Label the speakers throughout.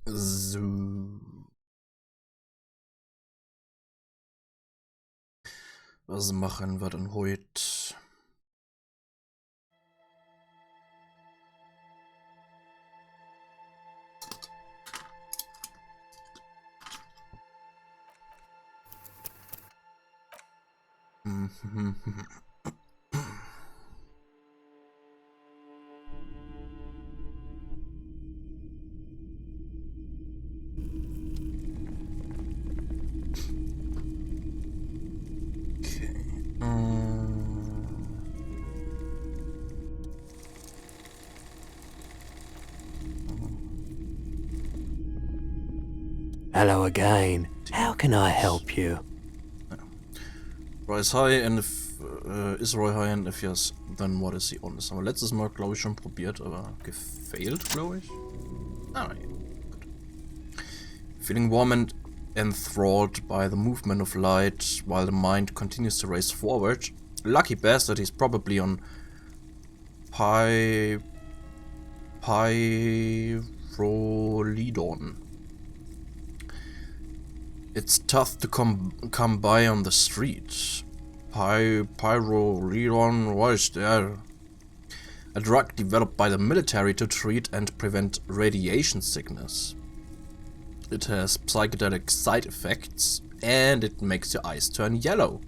Speaker 1: So. Was machen wir denn heute?
Speaker 2: Hello again. How can I help you?
Speaker 1: Roy is high, and if is Roy high, and if yes, then what is he on? Das haben wir letztes Mal, glaube ich, schon probiert, aber gefailt, glaube ich. Ah, ja. Gut. Feeling warm and enthralled by the movement of light while the mind continues to race forward. Lucky bastard, he's probably on Pyrolidon. It's tough to come by on the street. Pyrolidon, what is there? A drug developed by the military to treat and prevent radiation sickness. It has psychedelic side effects and it makes your eyes turn yellow.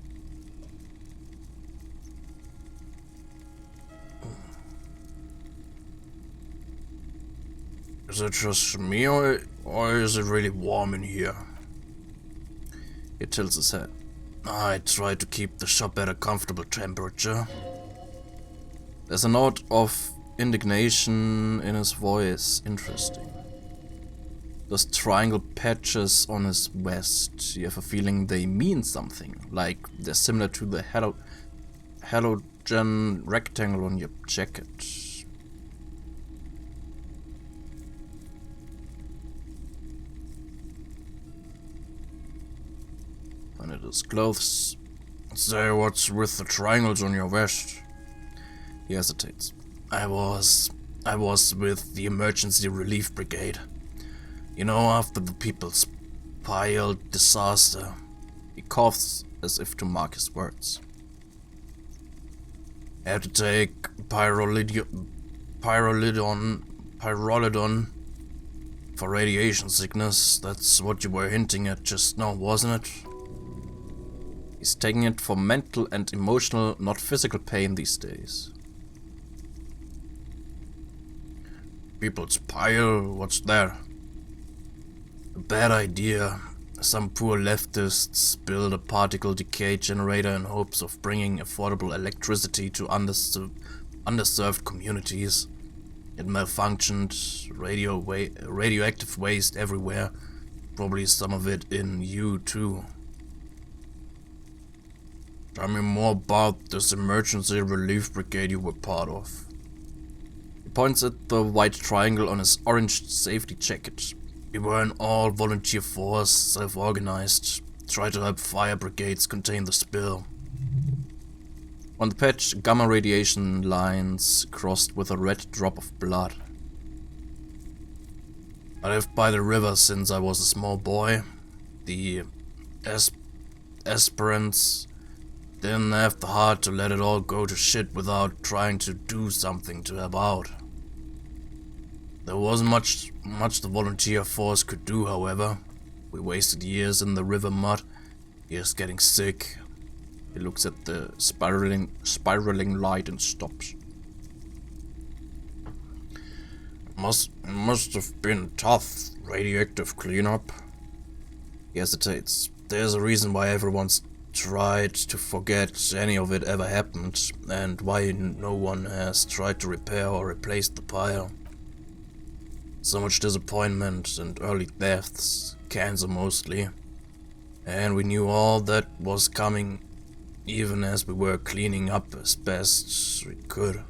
Speaker 1: Is it just me or is it really warm in here? He tilts his head. I try to keep the shop at a comfortable temperature. There's a note of indignation in his voice. Interesting. Those triangle patches on his vest, you have a feeling they mean something. Like they're similar to the halogen rectangle on your jacket. Under his clothes. Say, what's with the triangles on your vest? He hesitates. I was with the emergency relief brigade. You know, after the People's Pile disaster. He coughs as if to mark his words. I had to take pyrolidon for radiation sickness. That's what you were hinting at just now, wasn't it? He's taking it for mental and emotional, not physical pain these days. People's Pile, what's there? A bad idea. Some poor leftists build a particle decay generator in hopes of bringing affordable electricity to underserved communities. It malfunctioned, radioactive waste everywhere, probably some of it in you too. Tell me more about this emergency relief brigade you were part of. He points at the white triangle on his orange safety jacket. We were an all-volunteer force, self-organized. Tried to help fire brigades contain the spill. On the patch, gamma radiation lines crossed with a red drop of blood. I lived by the river since I was a small boy. The aspirants didn't have the heart to let it all go to shit without trying to do something to help out. There wasn't much the volunteer force could do, however. We wasted years in the river mud, years getting sick. He looks at the spiraling light and stops. Must have been tough, radioactive cleanup. He hesitates. There's a reason why everyone's tried to forget any of it ever happened, and why no one has tried to repair or replace the pile. So much disappointment and early deaths, cancer mostly, and we knew all that was coming even as we were cleaning up as best we could.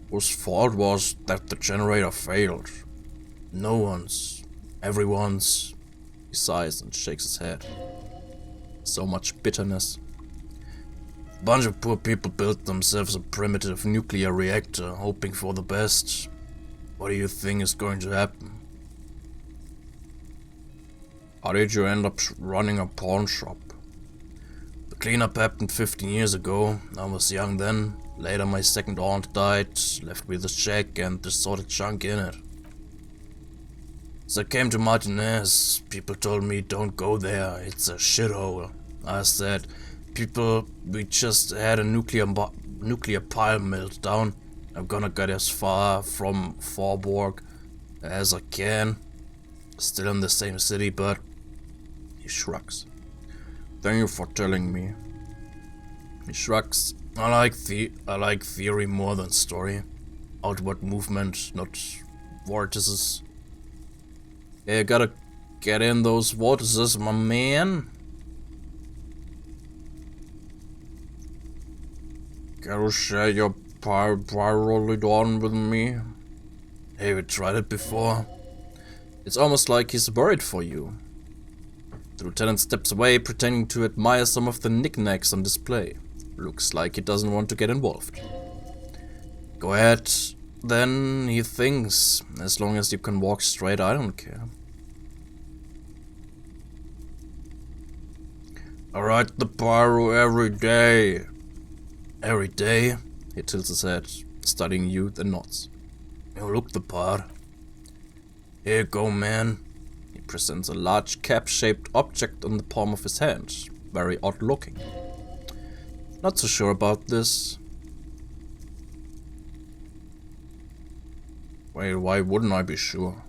Speaker 1: Whose fault was that the generator failed? No one's, everyone's. He sighs and shakes his head. So much bitterness. A bunch of poor people built themselves a primitive nuclear reactor, hoping for the best. What do you think is going to happen? How did you end up running a pawn shop? The cleanup happened 15 years ago. I was young then. Later my second aunt died, left me the shack and the sorted junk in it. As I came to Martinez, people told me don't go there, it's a shithole. I said, people, we just had a nuclear pile meltdown. I'm gonna get as far from Faubourg as I can. Still in the same city, but he shrugs. Thank you for telling me. He shrugs. I like theory more than story. Outward movement, not vortices. Yeah, you gotta get in those vortices, my man. Can you share your pyrolidon with me? Hey, we tried it before. It's almost like he's worried for you. The lieutenant steps away, pretending to admire some of the knickknacks on display. Looks like he doesn't want to get involved. Go ahead, then, he thinks. As long as you can walk straight, I don't care. I ride the pyro every day. Every day? He tilts his head, studying you, then nods. You look the part. Here you go, man. He presents a large cap-shaped object on the palm of his hand. Very odd looking. Not so sure about this. Well, why wouldn't I be sure?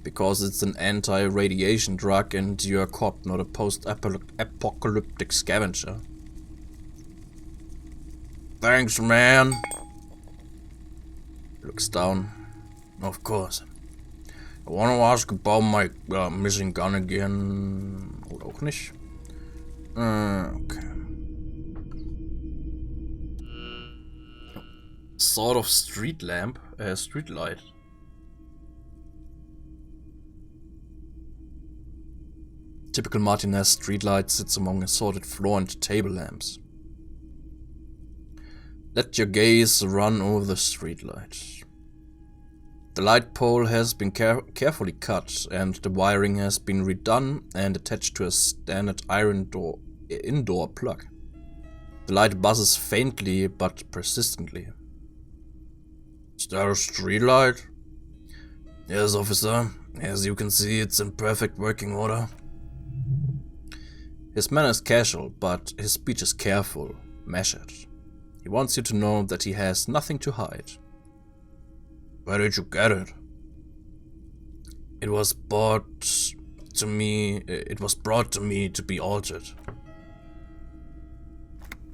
Speaker 1: Because it's an anti-radiation drug and you're a cop, not a post-apocalyptic scavenger. Thanks, man. Looks down. Of course. I want to ask about my missing gun again. Oder auch nicht. Okay. Sort of street lamp. Street light. Typical Martinez streetlight sits among assorted floor and table lamps. Let your gaze run over the streetlight. The light pole has been carefully cut, and the wiring has been redone and attached to a standard indoor plug. The light buzzes faintly but persistently. Is that a streetlight? Yes, officer. As you can see, it's in perfect working order. His manner is casual, but his speech is careful, measured. He wants you to know that he has nothing to hide. Where did you get it? It was brought to me to be altered.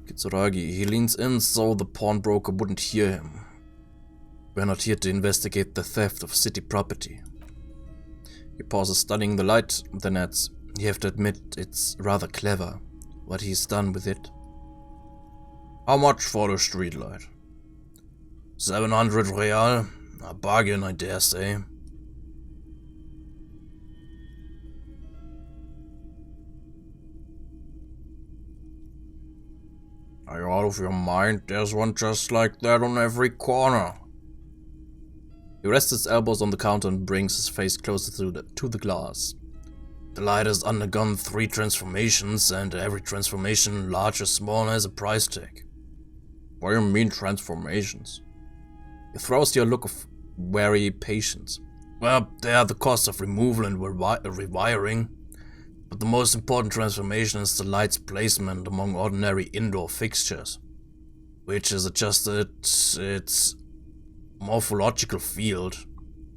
Speaker 1: Kitsuragi, he leans in so the pawnbroker wouldn't hear him. We're not here to investigate the theft of city property. He pauses, studying the light, then adds, you have to admit it's rather clever what he's done with it. How much for the streetlight? 700 real. A bargain, I dare say. Are you out of your mind? There's one just like that on every corner. He rests his elbows on the counter and brings his face closer to the glass. The light has undergone 3 transformations, and every transformation, large or small, has a price tag. What do you mean transformations? He throws you a look of wary patience. Well, they are the cost of removal and rewiring. But the most important transformation is the light's placement among ordinary indoor fixtures, which has adjusted its morphological field.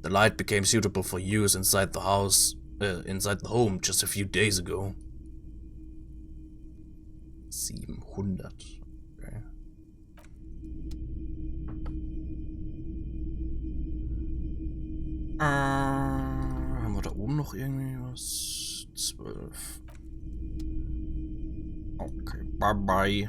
Speaker 1: The light became suitable for use inside the home just a few days ago. 700. Okay. Haben wir da oben noch irgendwie was? 12. Okay, bye bye.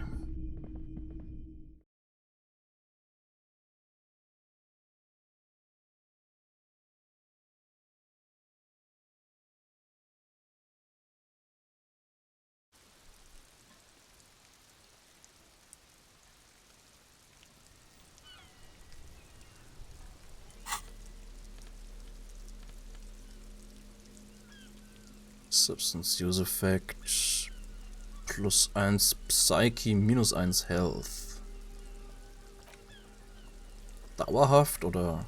Speaker 1: Substance Use Effect. +1 Psyche, -1 Health. Dauerhaft oder?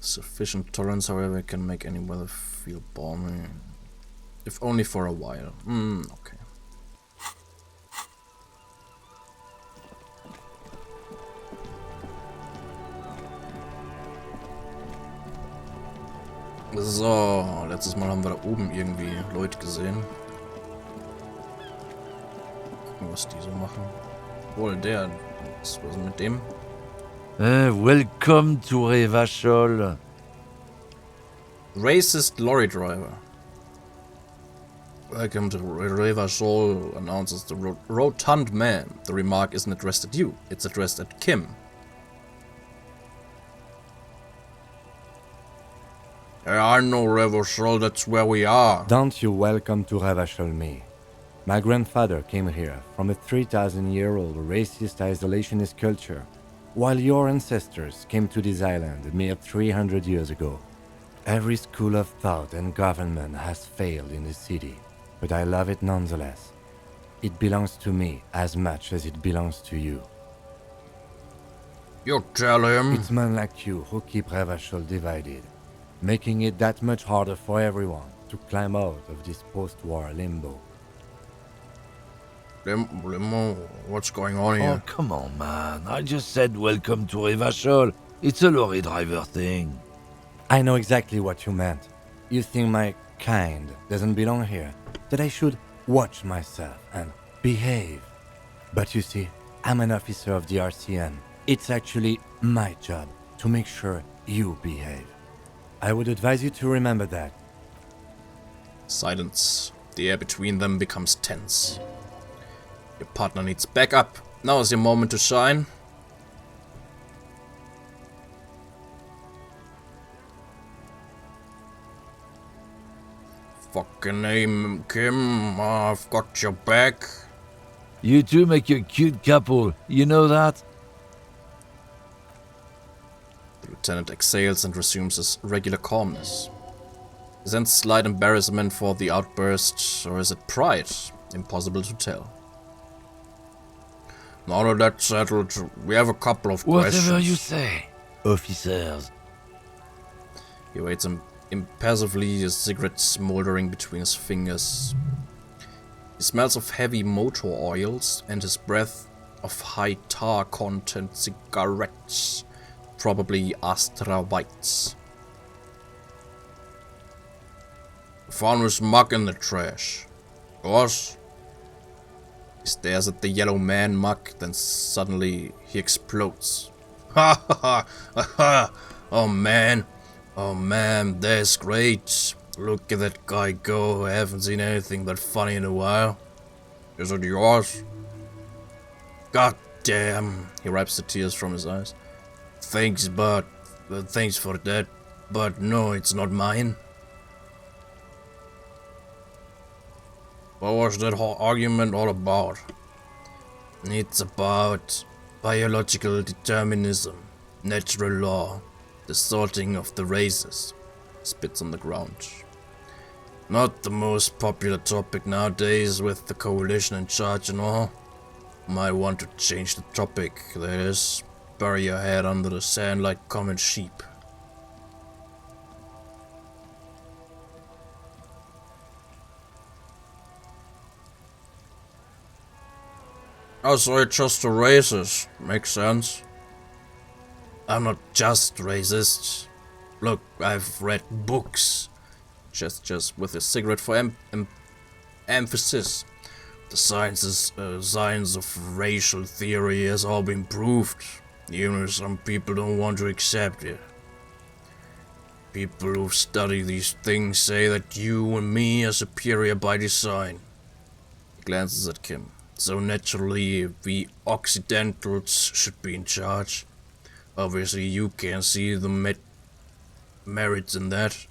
Speaker 1: Sufficient tolerance, however, can make any weather feel balmy. If only for a while. Okay. So, letztes Mal haben wir da oben irgendwie Leute gesehen. Gucken, was die so machen. Wohl, der. Was ist mit dem?
Speaker 3: Welcome to Revachol.
Speaker 1: Racist lorry driver. Welcome to Revachol, announces the rotund man. The remark isn't addressed at you, it's addressed at Kim. There are no Revachol, that's where we are.
Speaker 2: Don't you welcome to Revachol me. My grandfather came here from a 3,000-year-old racist isolationist culture, while your ancestors came to this island a mere 300 years ago. Every school of thought and government has failed in the city, but I love it nonetheless. It belongs to me as much as it belongs to you.
Speaker 1: You tell him.
Speaker 2: It's men like you who keep Revachol divided, making it that much harder for everyone to climb out of this post-war limbo.
Speaker 1: Limo, what's going on here?
Speaker 3: Oh, come on, man. I just said welcome to Revachol. It's a lorry driver thing.
Speaker 2: I know exactly what you meant. You think my kind doesn't belong here, that I should watch myself and behave. But you see, I'm an officer of the RCN. It's actually my job to make sure you behave. I would advise you to remember that.
Speaker 1: Silence. The air between them becomes tense. Your partner needs backup. Now is your moment to shine. Fucking name, Kim. I've got your back.
Speaker 3: You two make a cute couple. You know that?
Speaker 1: The lieutenant exhales and resumes his regular calmness. He sends slight embarrassment for the outburst, or is it pride? Impossible to tell. Now that that's settled, we have a couple of questions.
Speaker 3: Whatever you say, officers.
Speaker 1: He waits impassively, his cigarette smoldering between his fingers. He smells of heavy motor oils and his breath of high tar content cigarettes, probably Astra Whites. Found his mug in the trash. Yours? He stares at the yellow man mug, then suddenly he explodes. Ha ha ha ha ha! Oh man, that's great. Look at that guy go. I haven't seen anything that funny in a while. Is it yours? God damn. He wipes the tears from his eyes. Thanks for that, but no, it's not mine. What was that whole argument all about? It's about biological determinism, natural law, the sorting of the races. Spits on the ground. Not the most popular topic nowadays with the coalition in charge and all. Might want to change the topic, that is. Bury your head under the sand like common sheep. Oh, so it's just a racist. Makes sense. I'm not just racist. Look, I've read books. Just with a cigarette for emphasis. The science of racial theory has all been proved. Even if some people don't want to accept it. People who study these things say that you and me are superior by design. He glances at Kim. So naturally, we Occidentals should be in charge. Obviously, you can't see the merits in that.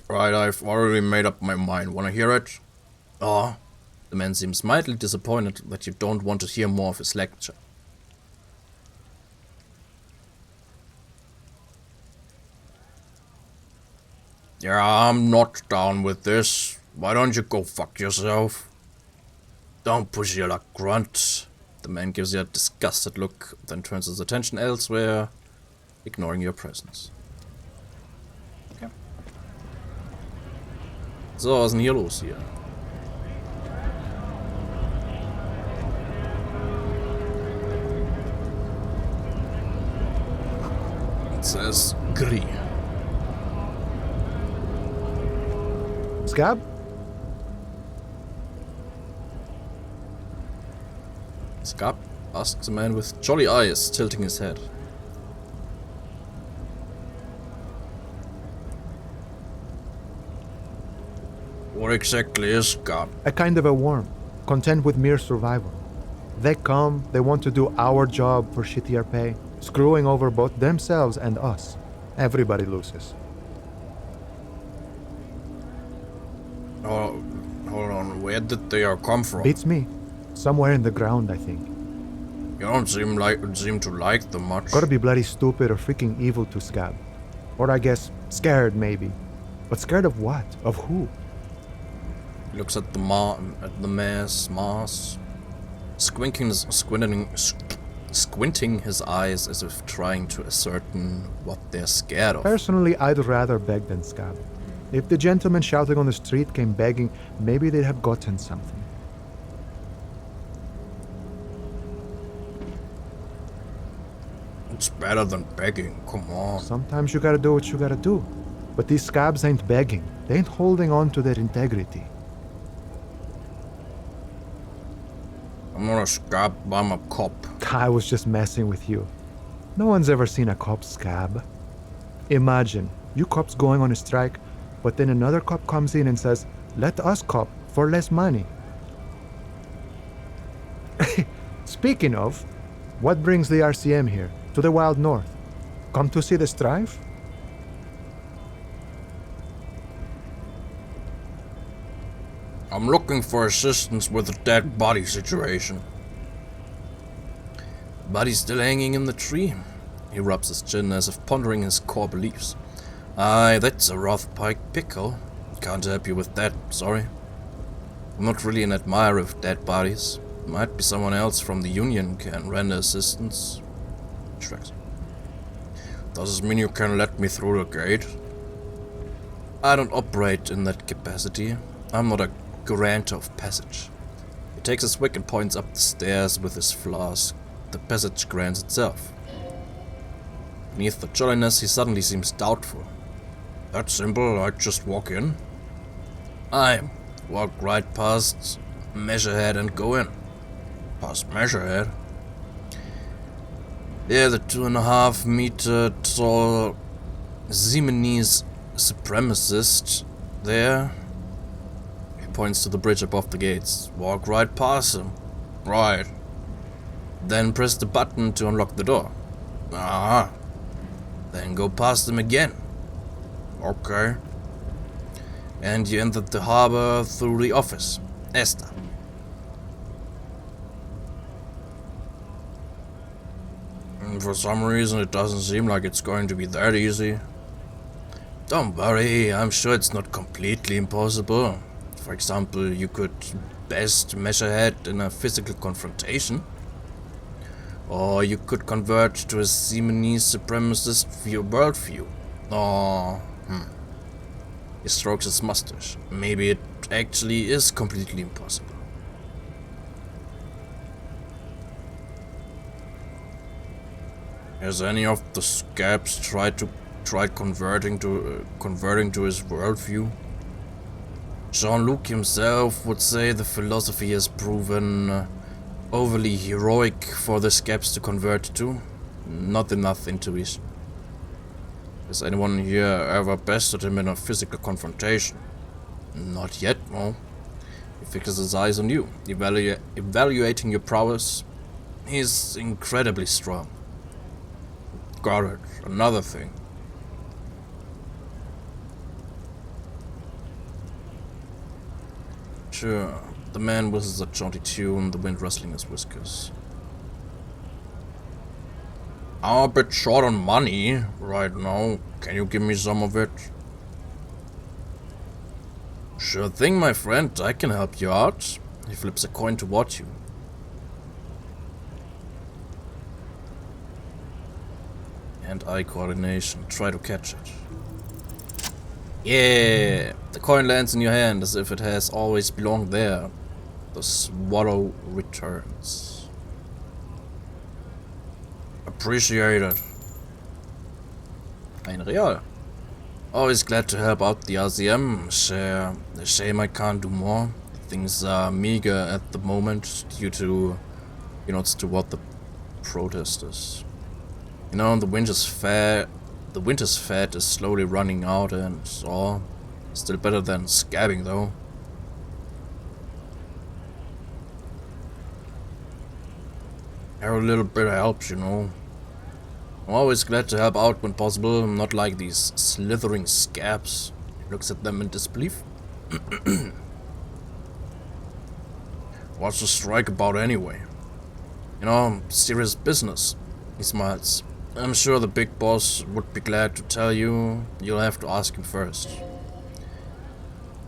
Speaker 1: Right, I've already made up my mind. Wanna hear it? Oh, the man seems mildly disappointed that you don't want to hear more of his lecture. Yeah, I'm not down with this. Why don't you go fuck yourself? Don't push your luck, grunt. The man gives you a disgusted look, then turns his attention elsewhere, ignoring your presence. Okay. So, was ist denn hier los hier? It says gris.
Speaker 4: Scab?
Speaker 1: Scab? Asks the man with jolly eyes, tilting his head. What exactly is Scab?
Speaker 4: A kind of a worm, content with mere survival. They come, they want to do our job for shittier pay, screwing over both themselves and us. Everybody loses.
Speaker 1: Oh, hold on, where did they all come from?
Speaker 4: Beats me. Somewhere in the ground, I think.
Speaker 1: You don't seem to like them much.
Speaker 4: Gotta be bloody stupid or freaking evil to Scab. Or I guess, scared maybe. But scared of what? Of who?
Speaker 1: He looks at the mass, squinting his eyes as if trying to ascertain what they're scared of.
Speaker 4: Personally, I'd rather beg than Scab. If the gentleman shouting on the street came begging, maybe they'd have gotten something.
Speaker 1: It's better than begging, come on.
Speaker 4: Sometimes you gotta do what you gotta do. But these Scabs ain't begging. They ain't holding on to their integrity.
Speaker 1: I'm not a Scab, I'm a cop.
Speaker 4: I was just messing with you. No one's ever seen a cop Scab. Imagine, you cops going on a strike, but then another cop comes in and says, let us cop for less money. Speaking of, what brings the RCM here, to the wild north? Come to see the strife?
Speaker 1: I'm looking for assistance with a dead body situation. Body's still hanging in the tree. He rubs his chin as if pondering his core beliefs. Aye, that's a rough pike pickle. Can't help you with that, sorry. I'm not really an admirer of dead bodies. Might be someone else from the Union can render assistance. Shrugs. Does this mean you can let me through the gate? I don't operate in that capacity. I'm not a grantor of passage. He takes his wick and points up the stairs with his flask. The passage grants itself. Beneath the jolliness, he suddenly seems doubtful. That's simple, I just walk in. I walk right past Measurehead and go in. Past Measurehead? Yeah, the 2.5 meter tall Siemens supremacist there. He points to the bridge above the gates. Walk right past him. Right. Then press the button to unlock the door. Ah. Then go past him again. Okay. And you entered the harbor through the office. Esta. And for some reason it doesn't seem like it's going to be that easy. Don't worry, I'm sure it's not completely impossible. For example, you could best Measurehead in a physical confrontation. Or you could convert to a Siemens supremacist worldview. Or, He strokes his mustache. Maybe it actually is completely impossible. Has any of the scabs tried converting to his worldview? Jean-Luc himself would say the philosophy has proven overly heroic for the scabs to convert to. Not enough intuition. Has anyone here ever bested him in a physical confrontation? Not yet, no. He fixes his eyes on you, evaluating your prowess. He's incredibly strong. Got it. Another thing. Sure. The man whistles a jaunty tune, the wind rustling his whiskers. I'm a bit short on money right now. Can you give me some of it? Sure thing, my friend. I can help you out. He flips a coin toward you. Hand-eye coordination. Try to catch it. Yeah! The coin lands in your hand as if it has always belonged there. The swallow returns. Appreciate it. Ein Real. Always glad to help out the RCM. Shame I can't do more. Things are meager at the moment due to, to what the protest is. The winter's fat. The winter's fat is slowly running out and all. Still better than scabbing though. Every little bit helps, I'm always glad to help out when possible, not like these slithering scabs. He looks at them in disbelief. What's the strike about anyway? Serious business. He smiles. I'm sure the big boss would be glad to tell you. You'll have to ask him first.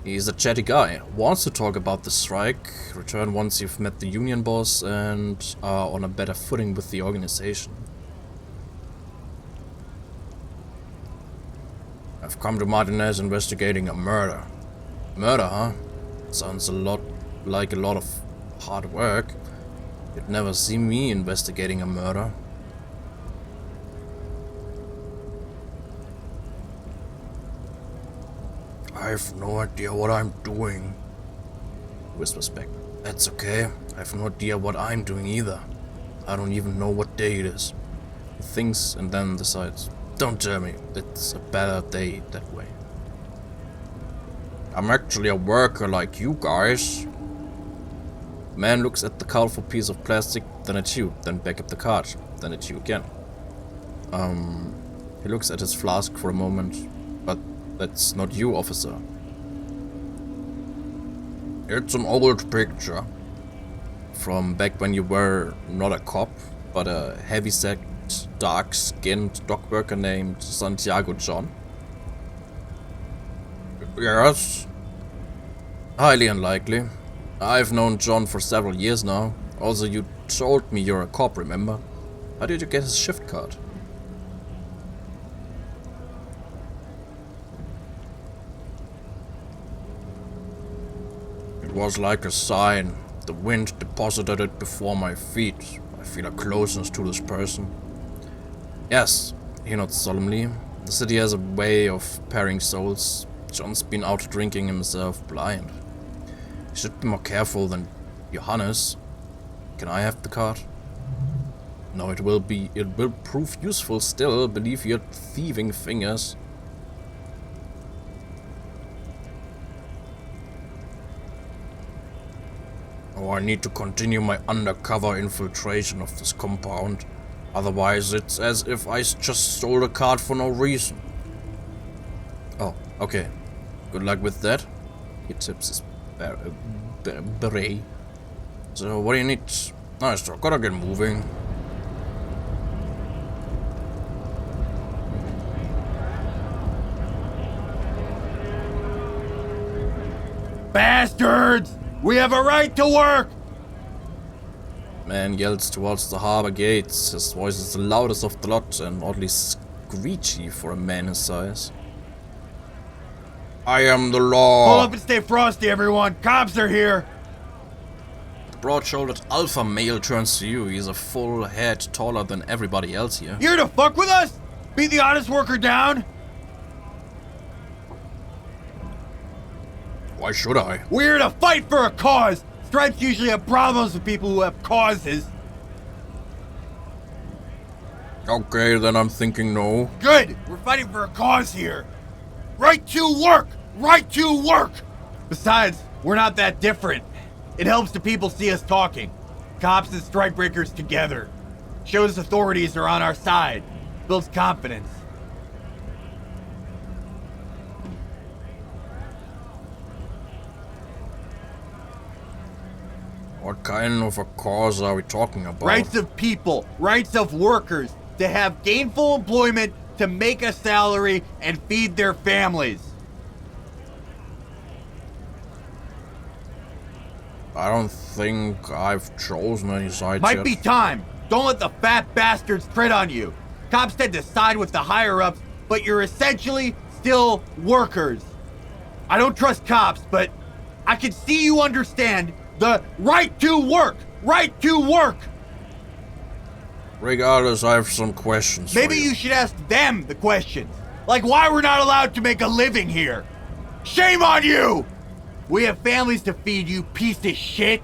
Speaker 1: He's a chatty guy. Wants to talk about the strike. Return once you've met the union boss and are on a better footing with the organization. I've come to Martinez investigating a murder. Murder, huh? Sounds a lot like a lot of hard work. You'd never see me investigating a murder. I have no idea what I'm doing. Whispers back. That's okay. I have no idea what I'm doing either. I don't even know what day it is. He thinks and then decides. Don't tell me. It's a better day that way. I'm actually a worker like you guys. Man looks at the colorful piece of plastic, then at you, then back at the card, then at you again. He looks at his flask for a moment, but that's not you, officer. It's an old picture. From back when you were not a cop, but a heavy-set, dark-skinned dock worker named Santiago John. Yes. Highly unlikely. I've known John for several years now. Also, you told me you're a cop, remember? How did you get his shift card? It was like a sign. The wind deposited it before my feet. I feel a closeness to this person. Yes, he nods solemnly. The city has a way of pairing souls. John's been out drinking himself blind. He should be more careful than Johannes. Can I have the card? No, it will prove useful still. Believe your thieving fingers. Oh, I need to continue my undercover infiltration of this compound. Otherwise, it's as if I just stole the card for no reason. Oh, okay. Good luck with that. He tips his beret. So, what do you need? Nice, I gotta get moving.
Speaker 5: Bastards! We have a right to work!
Speaker 1: Man yells towards the harbor gates. His voice is the loudest of the lot and oddly screechy for a man his size. I am the law.
Speaker 5: Pull up and stay frosty, everyone. Cops are here.
Speaker 1: The broad-shouldered alpha male turns to you. He's a full head taller than everybody else here.
Speaker 5: You're to fuck with us? Beat the honest worker down?
Speaker 1: Why should I?
Speaker 5: We're to fight for a cause. Stripes usually have problems with people who have causes.
Speaker 1: Okay, then I'm thinking no.
Speaker 5: Good. We're fighting for a cause here. Right to work. Right to work. Besides, we're not that different. It helps the people see us talking. Cops and strike breakers together. Shows authorities are on our side. Builds confidence.
Speaker 1: What kind of a cause are we talking about?
Speaker 5: Rights of people, rights of workers to have gainful employment, to make a salary and feed their families.
Speaker 1: I don't think I've chosen any sides
Speaker 5: Might
Speaker 1: yet.
Speaker 5: be time. Don't let the fat bastards tread on you. Cops tend to side with the higher-ups, but you're essentially still workers. I don't trust cops, but I can see you understand the right to work. Right to work.
Speaker 1: Regardless, I have some questions
Speaker 5: Maybe
Speaker 1: for
Speaker 5: you should ask them the questions. Like why we're not allowed to make a living here. Shame on you! We have families to feed, you piece of shit.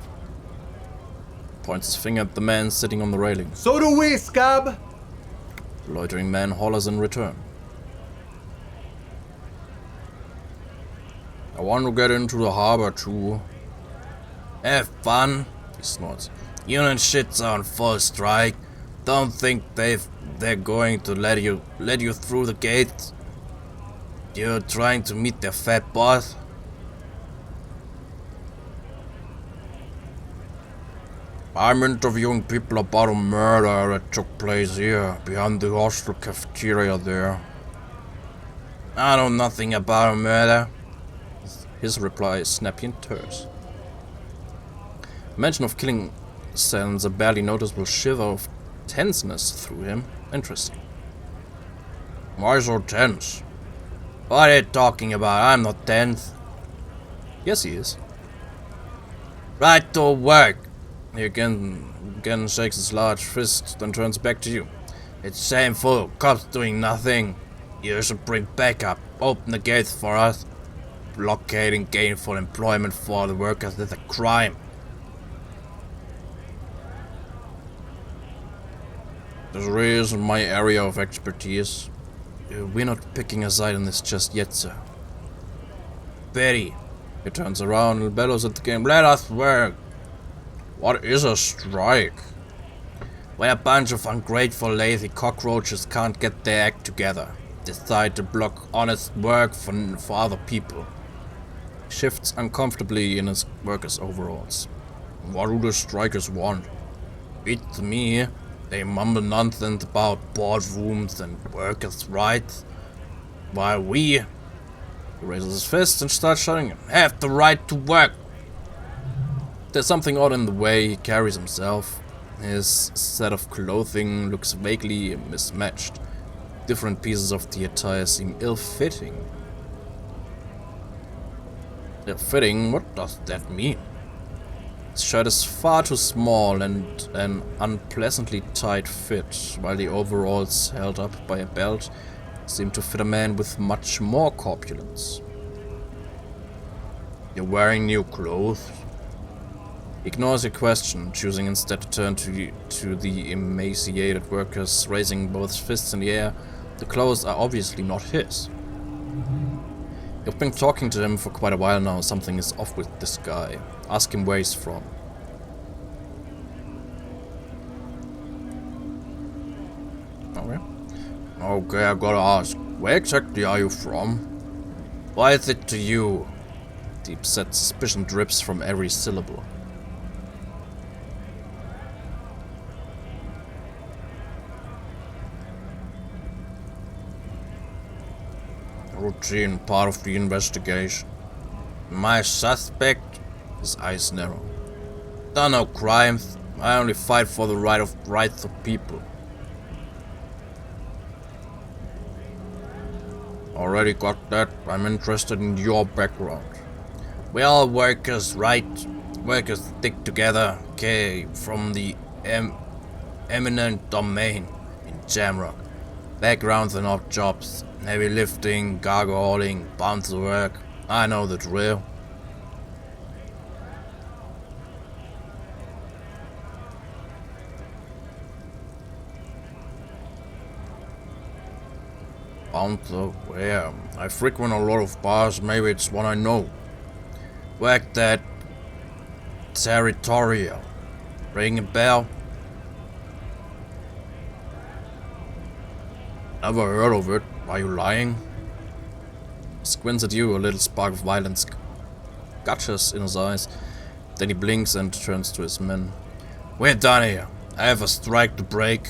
Speaker 1: Points his finger at the man sitting on the railing.
Speaker 4: So do we, scab.
Speaker 1: The loitering man hollers in return. I want to get into the harbor too. Have fun, he snorts. Union shit's on full strike. Don't think they're going to let you through the gate. You're trying to meet their fat boss. I'm interviewing people about a murder that took place here, behind the hostel cafeteria there. I know nothing about a murder. His reply is snappy and terse. Mention of killing sends a barely noticeable shiver of tenseness through him. Interesting. Why so tense? What are you talking about? I'm not tense. Yes, he is. Right to work. He again shakes his large fist, then turns back to you. It's shameful. Cops doing nothing. You should bring backup. Open the gates for us. Blockading gainful employment for the workers is a crime. This really isn't my area of expertise. We're not picking a side on this just yet, sir. Betty. He turns around and bellows at the game. Let us work. What is a strike? When a bunch of ungrateful, lazy cockroaches can't get their act together, decide to block honest work for other people. Shifts uncomfortably in his workers' overalls. What do the strikers want? Beats me. They mumble nonsense about boardrooms and workers' rights, while we... He raises his fist and starts shouting, have the right to work. There's something odd in the way he carries himself. His set of clothing looks vaguely mismatched. Different pieces of the attire seem ill-fitting. Ill-fitting? What does that mean? His shirt is far too small and an unpleasantly tight fit, while the overalls held up by a belt seem to fit a man with much more corpulence. You're wearing new clothes? Ignores your question, choosing instead to turn to the emaciated workers, raising both fists in the air. The clothes are obviously not his. You've been talking to him for quite a while now. Something is off with this guy. Ask him where he's from. Okay, I gotta ask. Where exactly are you from? Why is it to you? Deep-set suspicion drips from every syllable. Routine part of the investigation. My suspect? His eyes narrow. Done no crimes. I only fight for the rights of people. Already got that. I'm interested in your background. We're all workers, right? Workers stick together. Okay, from the eminent domain in Jamrock. Backgrounds and odd jobs. Heavy lifting, cargo hauling, bounce work. I know the drill. Bouncer, where? I frequent a lot of bars, maybe it's one I know. Worked at Territorial. Ring a bell? Never heard of it. Are you lying? Squints at you, a little spark of violence gutters in his eyes. Then he blinks and turns to his men. We're done here. I have a strike to break.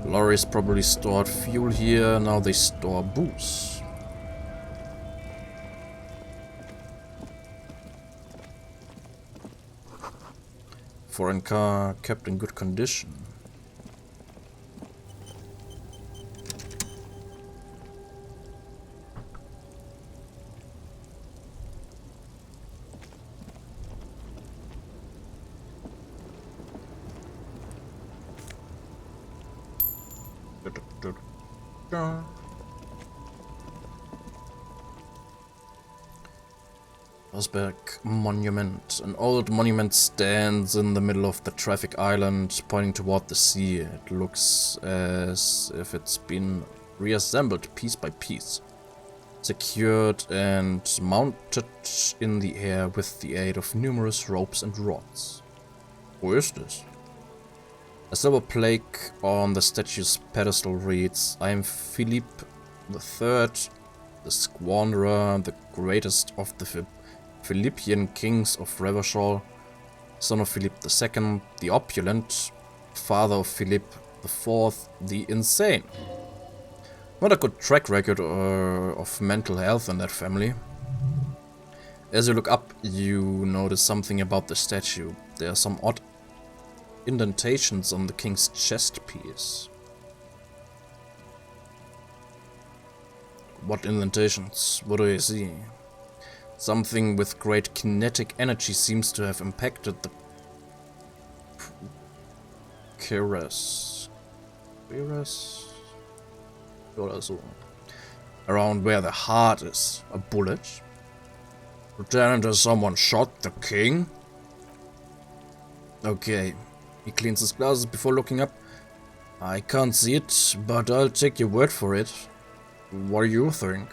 Speaker 1: Lorries probably stored fuel here, now they store booze. Foreign car kept in good condition. Rosberg Monument. An old monument stands in the middle of the traffic island, pointing toward the sea. It looks as if it's been reassembled piece by piece, secured and mounted in the air with the aid of numerous ropes and rods. Who is this? A silver plaque on the statue's pedestal reads, I am Philippe III, the Squanderer, the greatest of the Philippian kings of Revachol, son of Philip II, the opulent, father of Philip IV, the insane. Not a good track record of mental health in that family. As you look up, you notice something about the statue. There are some odd indentations on the king's chest piece. What indentations? What do you see? Something with great kinetic energy seems to have impacted the cuirass around where the heart is. A bullet? Lieutenant, has someone shot the king? Okay. He cleans his glasses before looking up. I can't see it, but I'll take your word for it. What do you think?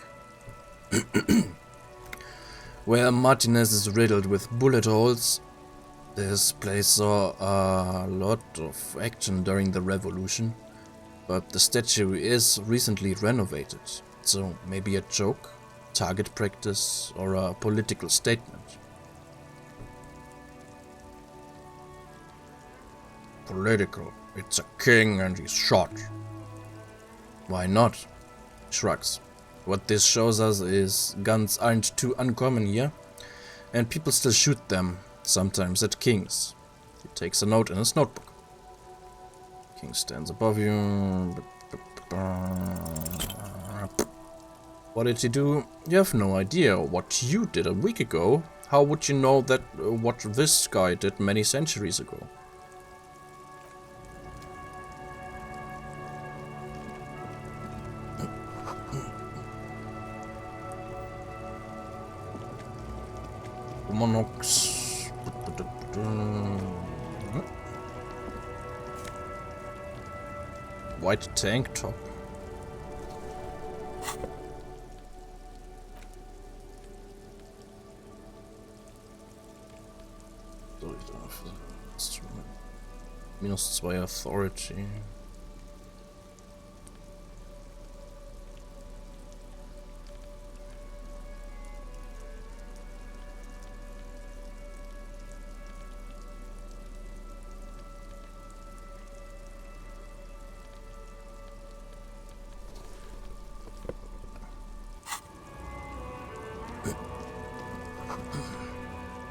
Speaker 1: Where Martinez is riddled with bullet holes, this place saw a lot of action during the revolution, but the statue is recently renovated, so maybe a joke, target practice, or a political statement. Political. It's a king and he's shot. Why not? Shrugs. What this shows us is guns aren't too uncommon here, and people still shoot them, sometimes at kings. He takes a note in his notebook. King stands above you. What did he do? You have no idea what you did a week ago. How would you know that what this guy did many centuries ago? Monox. White tank top. -2 authority.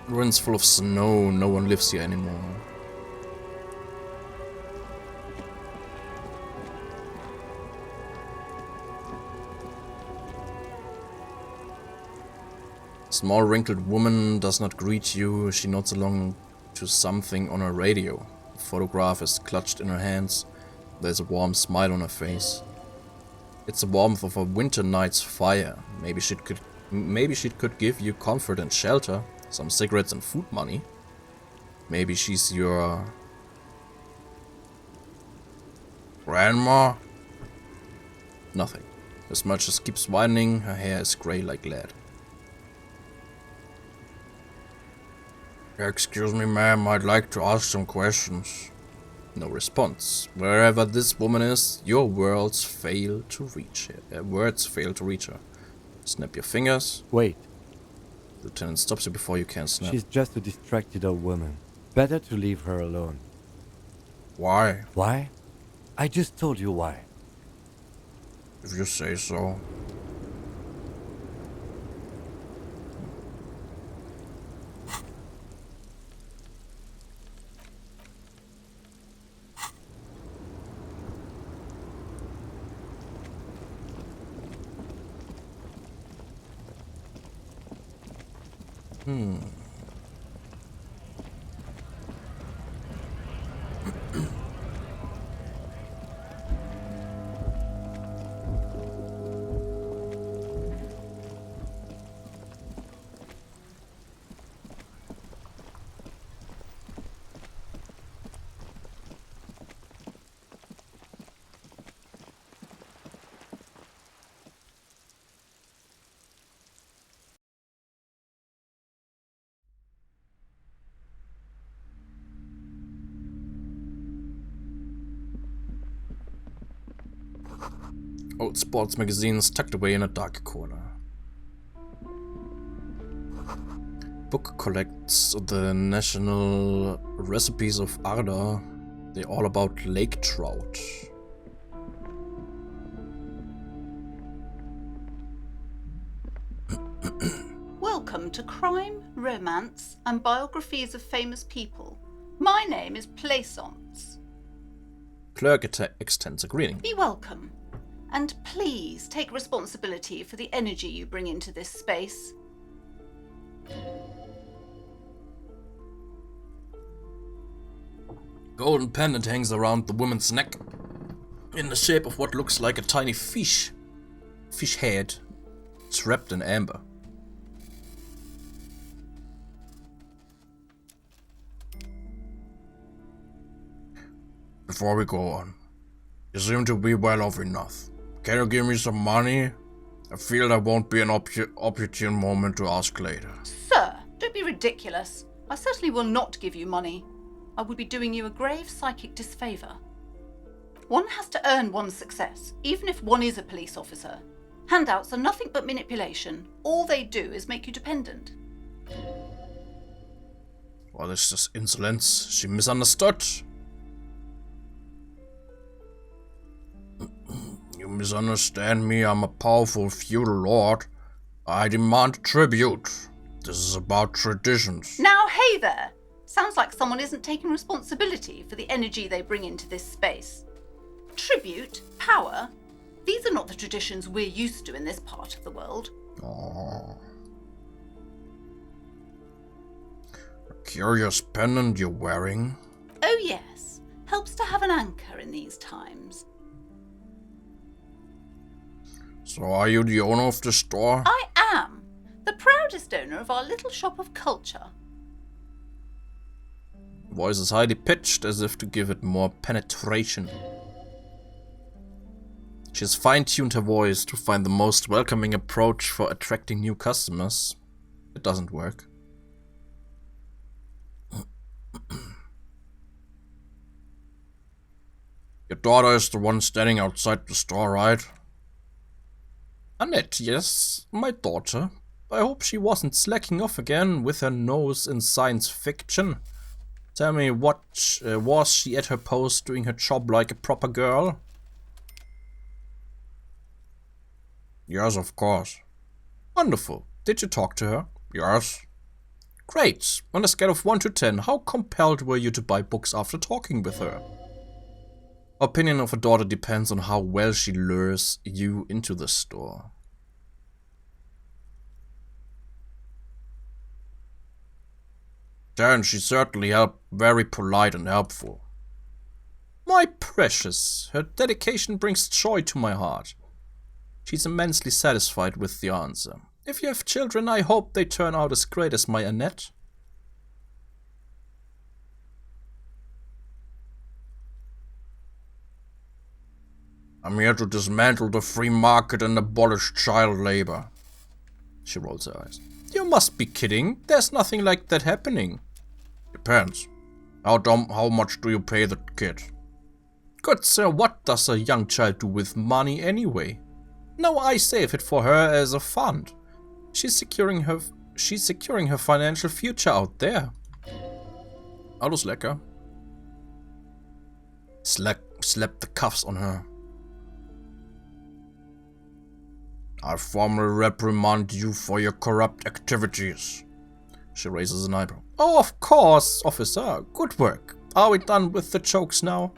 Speaker 1: Ruins full of snow, no one lives here anymore. Small wrinkled woman does not greet you, she nods along to something on her radio. The photograph is clutched in her hands, there's a warm smile on her face. It's the warmth of a winter night's fire. Maybe she could give you comfort and shelter. Some cigarettes and food money. Maybe she's your grandma? Nothing. The smudge just keeps widening, her hair is grey like lead. Excuse me, ma'am, I'd like to ask some questions. No response. Wherever this woman is, your words fail to reach her. Words fail to reach her. Snap your fingers.
Speaker 2: Wait,
Speaker 1: Lieutenant stops you before you can snap.
Speaker 2: she's just a distracted old woman. Better to leave her alone.
Speaker 1: Why?
Speaker 2: Why? I just told you why.
Speaker 1: If you say so. Old sports magazines tucked away in a dark corner. Book collects the national recipes of Arda. They're all about lake trout.
Speaker 6: Welcome to Crime, Romance, and Biographies of Famous People. My name is Plaisance.
Speaker 1: Clerk extends a greeting.
Speaker 6: Be welcome. And please take responsibility for the energy you bring into this space.
Speaker 1: Golden pendant hangs around the woman's neck in the shape of what looks like a tiny fish. Fish head. It's wrapped in amber. Before we go on, you seem to be well off enough. Can you give me some money? I feel there won't be an opportune moment to ask later.
Speaker 6: Sir, don't be ridiculous. I certainly will not give you money. I would be doing you a grave psychic disfavour. One has to earn one's success, even if one is a police officer. Handouts are nothing but manipulation. All they do is make you dependent.
Speaker 1: What is this insolence? She misunderstood. You misunderstand me. I'm a powerful feudal lord. I demand tribute. This is about traditions.
Speaker 6: Now, hey there! Sounds like someone isn't taking responsibility for the energy they bring into this space. Tribute? Power? These are not the traditions we're used to in this part of the world.
Speaker 1: Oh. A curious pendant you're wearing.
Speaker 6: Oh yes, helps to have an anchor in these times.
Speaker 1: So are you the owner of the store?
Speaker 6: I am the proudest owner of our little shop of culture.
Speaker 1: Voice is highly pitched as if to give it more penetration. She has fine-tuned her voice to find the most welcoming approach for attracting new customers. It doesn't work. Your daughter is the one standing outside the store, right? Annette, yes, my daughter. I hope she wasn't slacking off again with her nose in science fiction. Tell me, what was she at her post doing her job like a proper girl? Yes, of course. Wonderful. Did you talk to her? Yes. Great. On a scale of 1 to 10, how compelled were you to buy books after talking with her? Opinion of a daughter depends on how well she lures you into the store. Then she certainly helped, very polite and helpful. My precious, her dedication brings joy to my heart. She's immensely satisfied with the answer. If you have children, I hope they turn out as great as my Annette. I'm here to dismantle the free market and abolish child labor. She rolls her eyes. You must be kidding. There's nothing like that happening. Depends. How much do you pay the kid? Good sir, what does a young child do with money anyway? No, I save it for her as a fund. She's securing her financial future out there. Alles lecker. Slap the cuffs on her. I formally reprimand you for your corrupt activities. She raises an eyebrow. Oh, of course, officer. Good work. Are we done with the jokes now?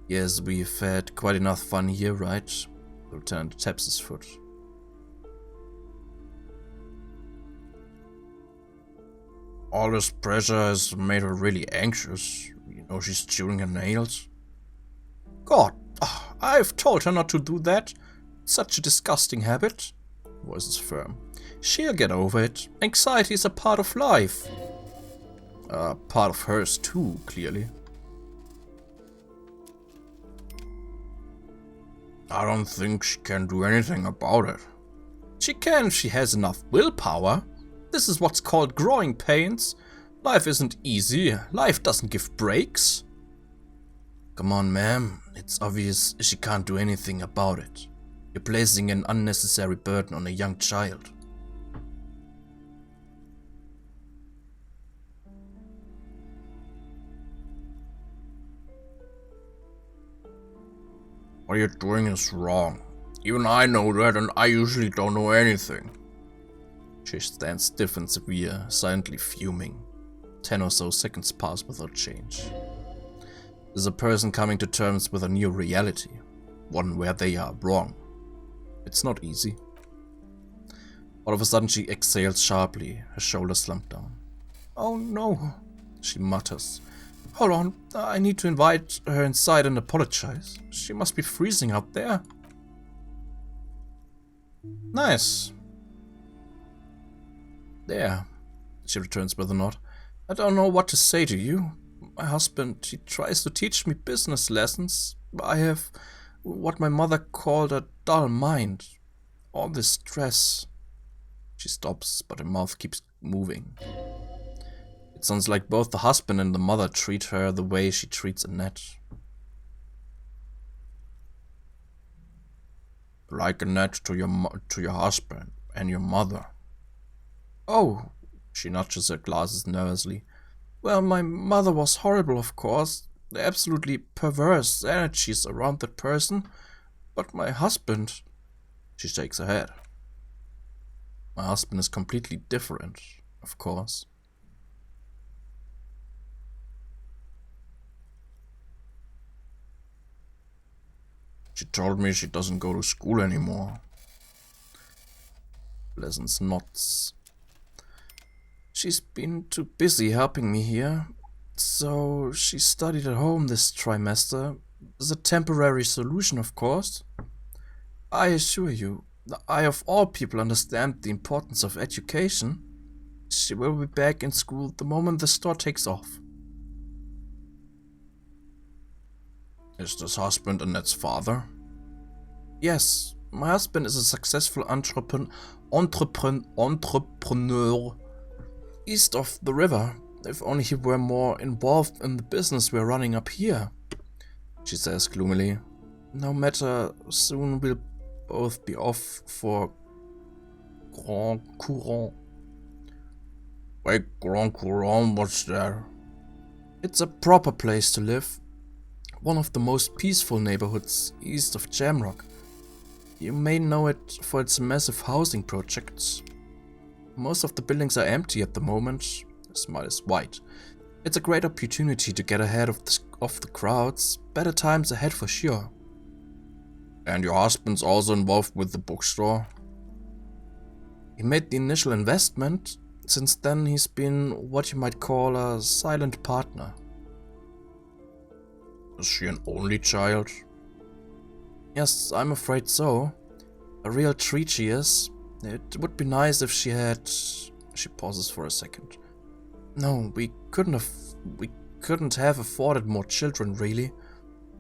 Speaker 1: Yes, we've had quite enough fun here, right? The lieutenant taps his foot. All this pressure has made her really anxious. You know, she's chewing her nails. God, I've told her not to do that. Such a disgusting habit. Voice is firm. She'll get over it. Anxiety is a part of life. Part of hers too, clearly. I don't think she can do anything about it. She can if she has enough willpower. This is what's called growing pains. Life isn't easy. Life doesn't give breaks. Come on, ma'am. It's obvious she can't do anything about it. You're placing an unnecessary burden on a young child. What you're doing is wrong. Even I know that, and I usually don't know anything. She stands stiff and severe, silently fuming. 10 or so seconds pass without change. There's a person coming to terms with a new reality, one where they are wrong. It's not easy. All of a sudden she exhales sharply, her shoulders slump down. Oh no, she mutters. Hold on, I need to invite her inside and apologize. She must be freezing out there. Nice. There, she returns with a nod. I don't know what to say to you. My husband, he tries to teach me business lessons. I have what my mother called a dull mind. All this stress. She stops, but her mouth keeps moving. It sounds like both the husband and the mother treat her the way she treats Annette. Like Annette to your husband and your mother. Oh, she nudges her glasses nervously. Well, my mother was horrible, of course. Absolutely perverse energies around that person. But my husband... She shakes her head. My husband is completely different, of course. She told me she doesn't go to school anymore. Pleasance nods. She's been too busy helping me here, so she studied at home this trimester. As a temporary solution, of course. I assure you, I of all people understand the importance of education. She will be back in school the moment the store takes off. Is this husband Annette's father? Yes, my husband is a successful entrepreneur east of the river. If only he were more involved in the business we're running up here, she says gloomily. No matter, soon we'll both be off for Grand Courant. Wait, Grand Courant, what's there? It's a proper place to live. One of the most peaceful neighborhoods east of Jamrock. You may know it for its massive housing projects. Most of the buildings are empty at the moment. The smile is wide. It's a great opportunity to get ahead of the crowds. Better times ahead for sure. And your husband's also involved with the bookstore? He made the initial investment. Since then he's been what you might call a silent partner. Is she an only child? Yes, I'm afraid so. A real treat she is. It would be nice if she had... She pauses for a second. No, we couldn't have afforded more children, really.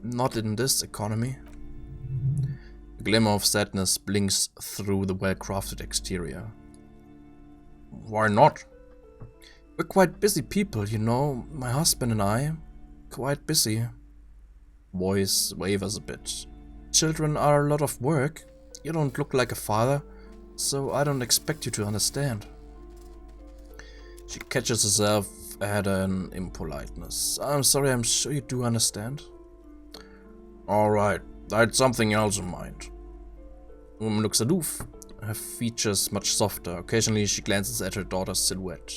Speaker 1: Not in this economy. A glimmer of sadness blinks through the well-crafted exterior. Why not? We're quite busy people, you know, my husband and I. Quite busy. Voice wavers a bit. Children are a lot of work. You don't look like a father, so I don't expect you to understand. She catches herself at an impoliteness. I'm sorry, I'm sure you do understand. Alright, I had something else in mind. Woman looks aloof, her features much softer. Occasionally she glances at her daughter's silhouette.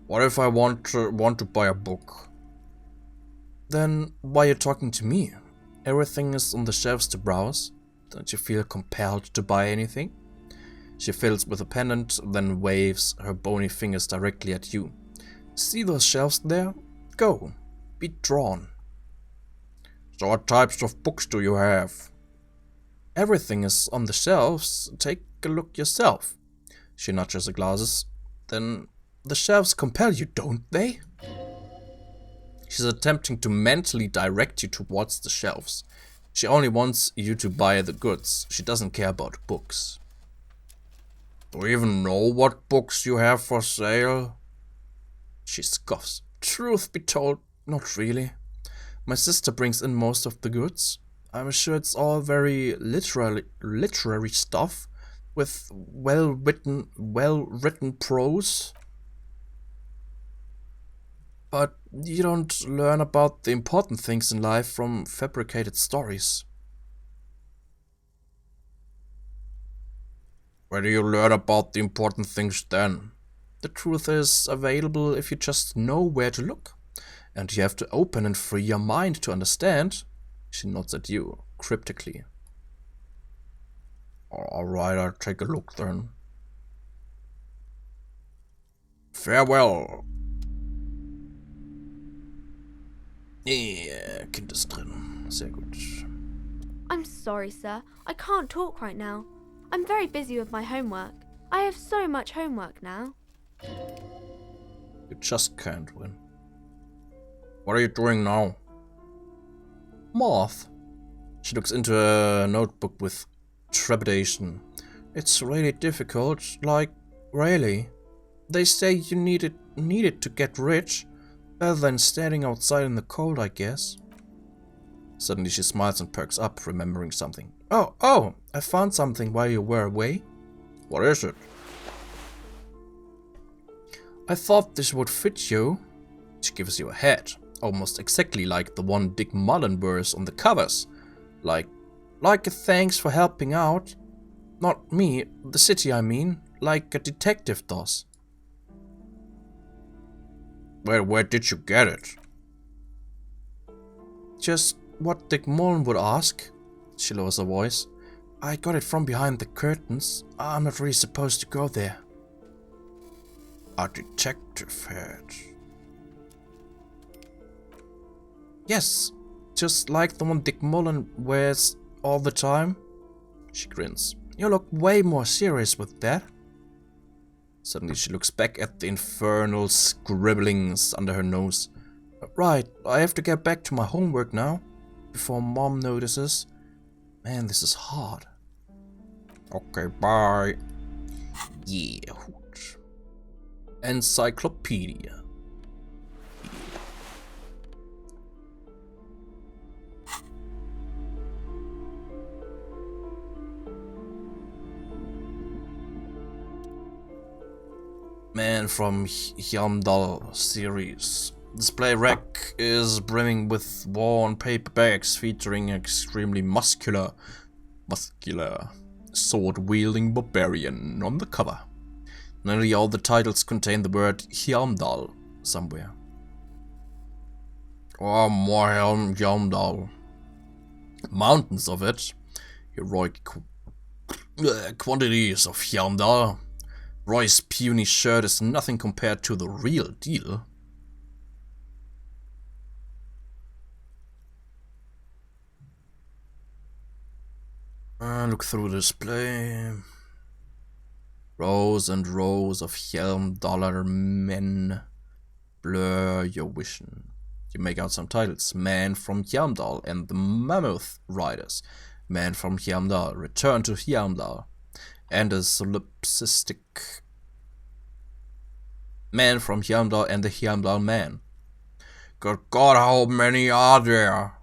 Speaker 1: What if I want to buy a book? Then why are you talking to me? Everything is on the shelves to browse. Don't you feel compelled to buy anything? She fiddles with a pendant, then waves her bony fingers directly at you. See those shelves there? Go. Be drawn. So what types of books do you have? Everything is on the shelves. Take a look yourself. She nudges her glasses. Then the shelves compel you, don't they? She's attempting to mentally direct you towards the shelves. She only wants you to buy the goods. She doesn't care about books. Do you even know what books you have for sale? She scoffs. Truth be told, not really. My sister brings in most of the goods. I'm sure it's all very literary stuff with well-written prose. But you don't learn about the important things in life from fabricated stories. Where do you learn about the important things then? The truth is available if you just know where to look. And you have to open and free your mind to understand. She nods at you, cryptically. Alright, I'll take a look then. Farewell. Ja, Kind ist drin. Sehr gut.
Speaker 7: I'm sorry, sir. I can't talk right now. I'm very busy with my homework. I have so much homework now.
Speaker 1: You just can't win. What are you doing now? Math. She looks into a notebook with trepidation. It's really difficult, like, really. They say you need it to get rich, better than standing outside in the cold, I guess. Suddenly she smiles and perks up, remembering something. Oh, I found something while you were away. What is it? I thought this would fit you. She gives you a hat, almost exactly like the one Dick Mullen wears on the covers. Like a thanks for helping out. Not me, the city I mean, like a detective does. Where did you get it? Just what Dick Mullen would ask. She lowers her voice. I got it from behind the curtains. I'm not really supposed to go there. A detective hat. Yes, just like the one Dick Mullen wears all the time. She grins. You look way more serious with that. Suddenly she looks back at the infernal scribblings under her nose. Right, I have to get back to my homework now, before Mom notices. Man, this is hard. Okay, bye. Yeah, hoot. Encyclopedia. Man from Hjamdal series. Display rack is brimming with worn paper bags featuring an extremely muscular, sword-wielding barbarian on the cover. Nearly all the titles contain the word Hjamdal somewhere. Oh, more Hjamdal. Mountains of it. Heroic quantities of Hjamdal. Roy's puny shirt is nothing compared to the real deal. Look through the display. Rows and rows of Hjälmdalar men blur your vision. You make out some titles. Man from Hjälmdal and the Mammoth Riders. Man from Hjälmdal, Return to Hjälmdal. And a solipsistic Man from Heimdall and the Heimdall Man. Good God, how many are there?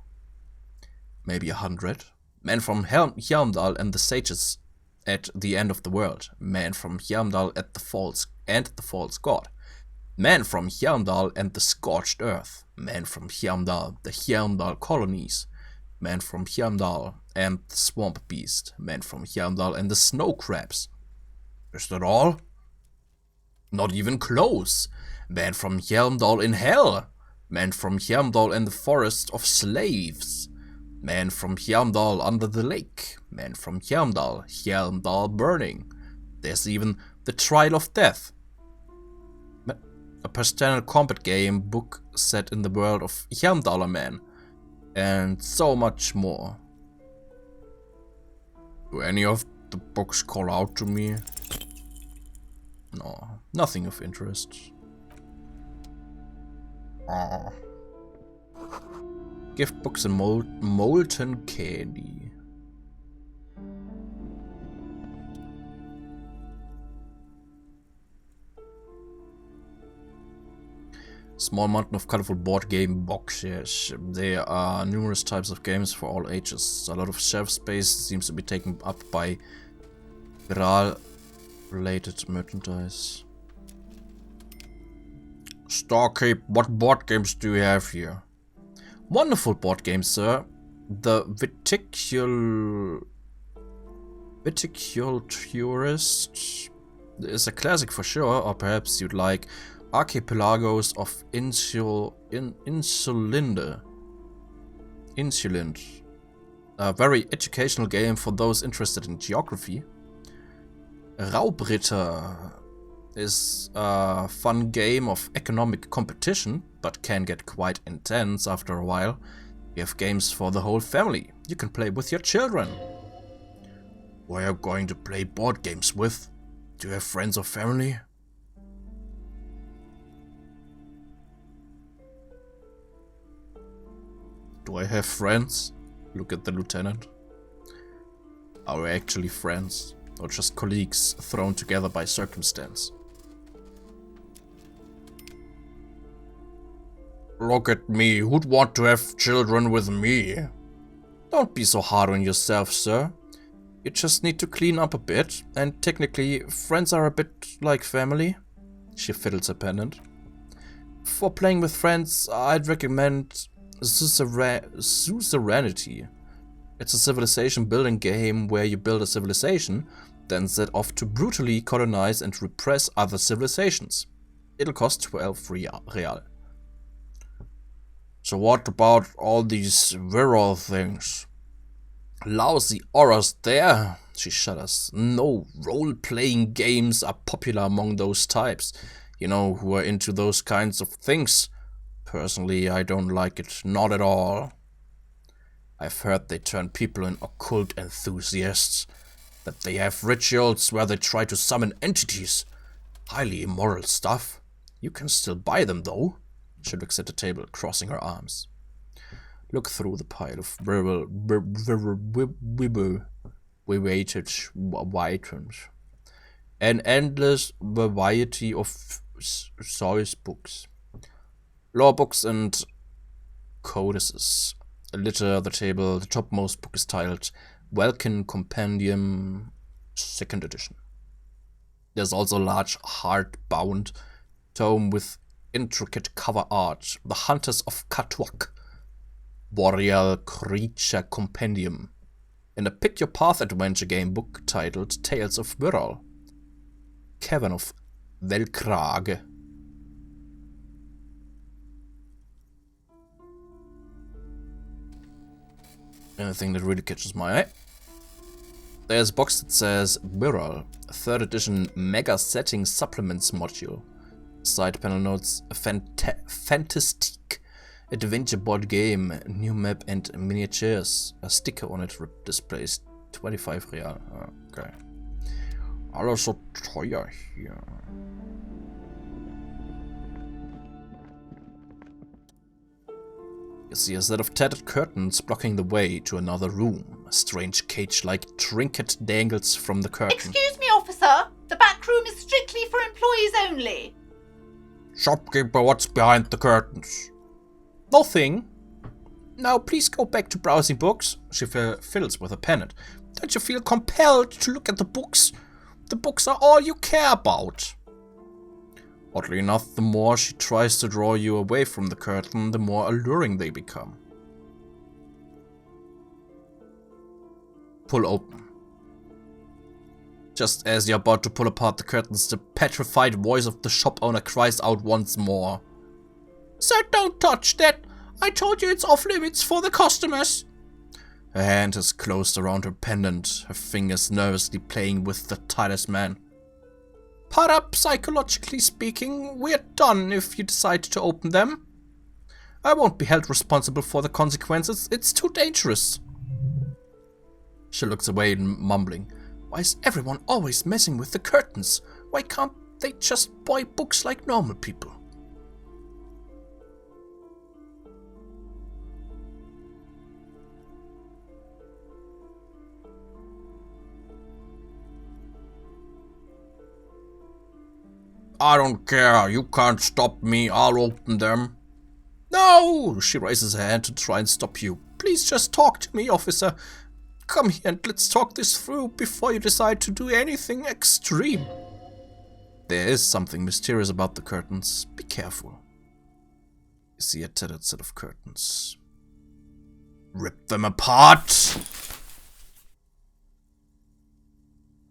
Speaker 1: Maybe 100. Man from Heimdall and the sages at the end of the world. Man from Heimdall at the false god. Man from Heimdall and the scorched earth. Man from Heimdall, the Heimdall colonies. Man from Heimdall and the swamp beast. Man from Heimdall and the snow crabs. Is that all? Not even close. Man from Heimdall in hell. Man from Heimdall and the forest of slaves. Man from Heimdall under the lake. Man from Heimdall, Heimdall burning. There's even the trial of death. A personal combat game book set in the world of Heimdaller Man. And so much more. Do any of the books call out to me? No, nothing of interest. Oh. Gift books and molten candy. Small mountain of colorful board game boxes. There are numerous types of games for all ages. A lot of shelf space seems to be taken up by viral-related merchandise. Starkeep, what board games do you have here? Wonderful board game, sir. The Viticulturist is a classic for sure, or perhaps you'd like Archipelagos of Insulinde. A very educational game for those interested in geography. Raubritter is a fun game of economic competition, but can get quite intense after a while. You have games for the whole family. You can play with your children. Who are you going to play board games with? Do you have friends or family? Do I have friends? Look at the lieutenant. Are we actually friends? Or just colleagues thrown together by circumstance? Look at me, who'd want to have children with me? Don't be so hard on yourself, sir. You just need to clean up a bit, and technically, friends are a bit like family. She fiddles a pendant. For playing with friends, I'd recommend Suzerainty. It's a civilization building game where you build a civilization, then set off to brutally colonize and repress other civilizations. It'll cost 12 real. So what about all these viral things? Lousy auras there, she shudders. No, role-playing games are popular among those types. You know, who are into those kinds of things. Personally, I don't like it, not at all. I've heard they turn people into occult enthusiasts. That they have rituals where they try to summon entities. Highly immoral stuff. You can still buy them though. She looks at the table, crossing her arms. Look through the pile of items. An endless variety of source books. Law books and codices litter the table. The topmost book is titled Welkin Compendium 2nd edition. There's also a large hardbound tome with intricate cover art, The Hunters of Katwak, Boreal Creature Compendium, and a Pick Your Path adventure game book titled Tales of Wirral, Cavern of Velkrage. Anything that really catches my eye. There's a box that says Wirral, 3rd edition Mega Setting Supplements module. Side panel notes, a fantastic adventure board game, new map and miniatures. A sticker on it displays 25 real. Okay. Alles so teuer hier. You see a set of tattered curtains blocking the way to another room. A strange cage-like trinket dangles from the curtain.
Speaker 6: Excuse me, officer. The back room is strictly for employees only.
Speaker 1: Shopkeeper, what's behind the curtains? Nothing. Now please go back to browsing books. She fiddles with a pennant. Don't you feel compelled to look at the books? The books are all you care about. Oddly enough, the more she tries to draw you away from the curtain, the more alluring they become. Pull open. Just as you're about to pull apart the curtains, the petrified voice of the shop owner cries out once more. Sir, don't touch that! I told you it's off limits for the customers! Her hand is closed around her pendant, her fingers nervously playing with the talisman. Parapsychologically speaking, we're done if you decide to open them. I won't be held responsible for the consequences, it's too dangerous. She looks away, mumbling. Why is everyone always messing with the curtains? Why can't they just buy books like normal people? I don't care, you can't stop me, I'll open them. No! She raises her hand to try and stop you. Please just talk to me, officer. Come here and let's talk this through before you decide to do anything extreme. There is something mysterious about the curtains. Be careful. You see a tattered set of curtains. Rip them apart!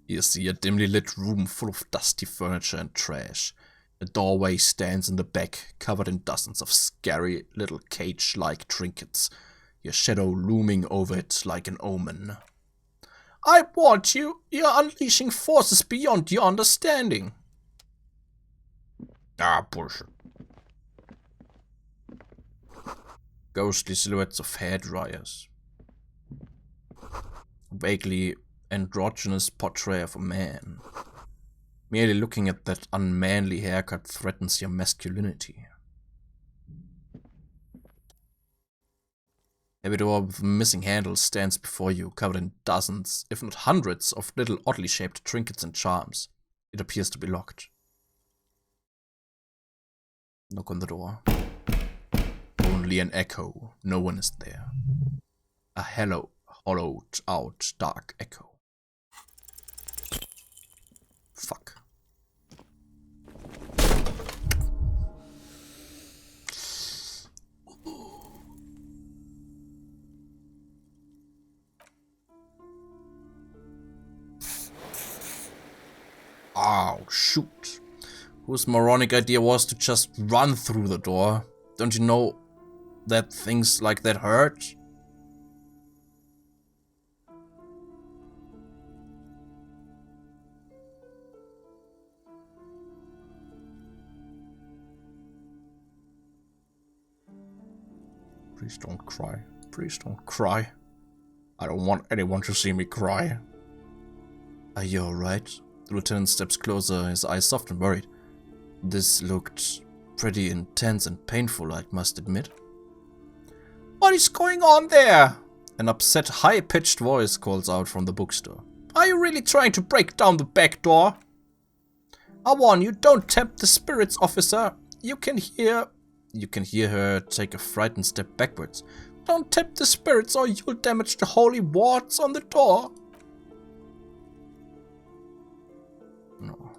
Speaker 1: You see a dimly lit room full of dusty furniture and trash. A doorway stands in the back, covered in dozens of scary little cage-like trinkets, your shadow looming over it like an omen. I warned you, you're unleashing forces beyond your understanding. Ah, bullshit. Ghostly silhouettes of hairdryers. Vaguely androgynous portrait of a man. Merely looking at that unmanly haircut threatens your masculinity. Heavy door with missing handles stands before you, covered in dozens, if not hundreds, of little oddly shaped trinkets and charms. It appears to be locked. Knock on the door. Only an echo. No one is there. A hollowed out dark echo. Fuck. Oh, shoot. Whose moronic idea was to just run through the door? Don't you know that things like that hurt? Please don't cry. Please don't cry. I don't want anyone to see me cry. Are you alright? The lieutenant steps closer, his eyes soft and worried. This looked pretty intense and painful, I must admit. What is going on there? An upset, high-pitched voice calls out from the bookstore. Are you really trying to break down the back door? I warn you, don't tempt the spirits, officer. You can hear her take a frightened step backwards. Don't tempt the spirits or you'll damage the holy wards on the door. No.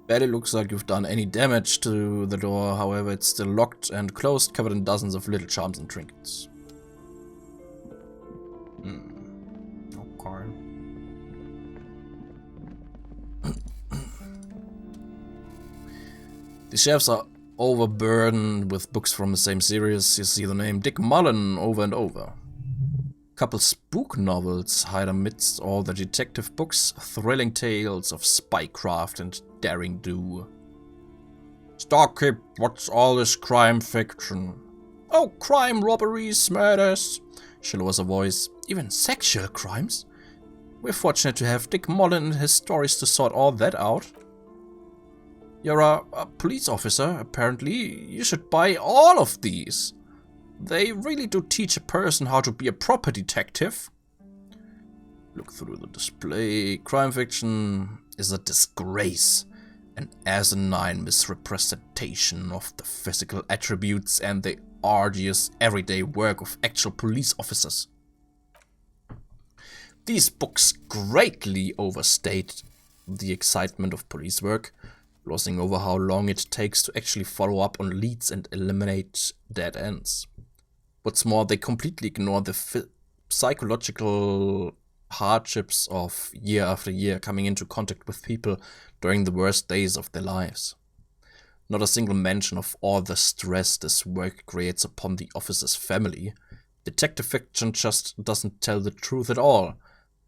Speaker 1: Barely looks like you've done any damage to the door, however it's still locked and closed, covered in dozens of little charms and trinkets. Okay. The shelves are overburdened with books from the same series. You see the name Dick Mullen over and over. Couple spook novels hide amidst all the detective books, thrilling tales of spycraft and daring do. Storekeep, what's all this crime fiction? Oh, crime, robberies, murders. She lowers her voice. Even sexual crimes? We're fortunate to have Dick Mullen and his stories to sort all that out. You're a police officer, apparently. You should buy all of these. They really do teach a person how to be a proper detective. Look through the display. Crime fiction is a disgrace. An asinine misrepresentation of the physical attributes and the arduous everyday work of actual police officers. These books greatly overstate the excitement of police work, glossing over how long it takes to actually follow up on leads and eliminate dead ends. What's more, they completely ignore the psychological hardships of year after year coming into contact with people during the worst days of their lives. Not a single mention of all the stress this work creates upon the officer's family. Detective fiction just doesn't tell the truth at all.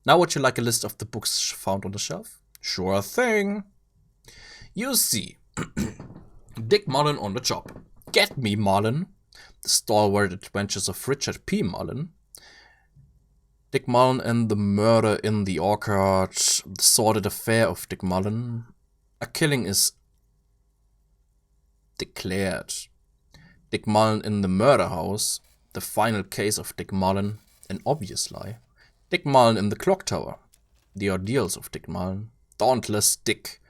Speaker 1: Now would you like a list of the books found on the shelf? Sure thing. You see, Dick Mullen on the job. Get Me Mullen. The Stalwart Adventures of Richard P. Mullen. Dick Mullen and the Murder in the Orchard. The Sordid Affair of Dick Mullen. A Killing is Declared. Dick Mullen in the Murder House. The Final Case of Dick Mullen. An Obvious Lie. Dick Mullen in the Clock Tower. The Ordeals of Dick Mullen. Dauntless Dick.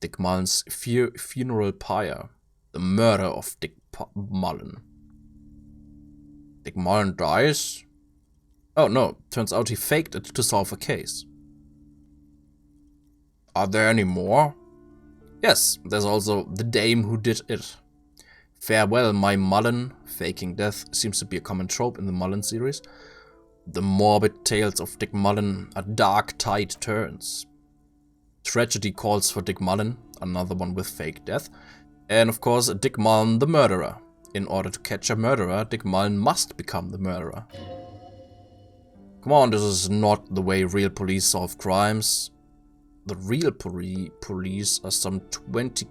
Speaker 1: Dick Mullen's Funeral Pyre. The Murder of Dick Mullen. Dick Mullen dies? Oh no, turns out he faked it to solve a case. Are there any more? Yes, there's also The Dame Who Did It. Farewell, My Mullen. Faking death seems to be a common trope in the Mullen series. The Morbid Tales of Dick Mullen. A Dark Tide Turns. Tragedy Calls for Dick Mullen. Another one with fake death. And of course, Dick Mullen the Murderer. In order to catch a murderer, Dick Mullen must become the murderer. Come on, this is not the way real police solve crimes. The real police are some 20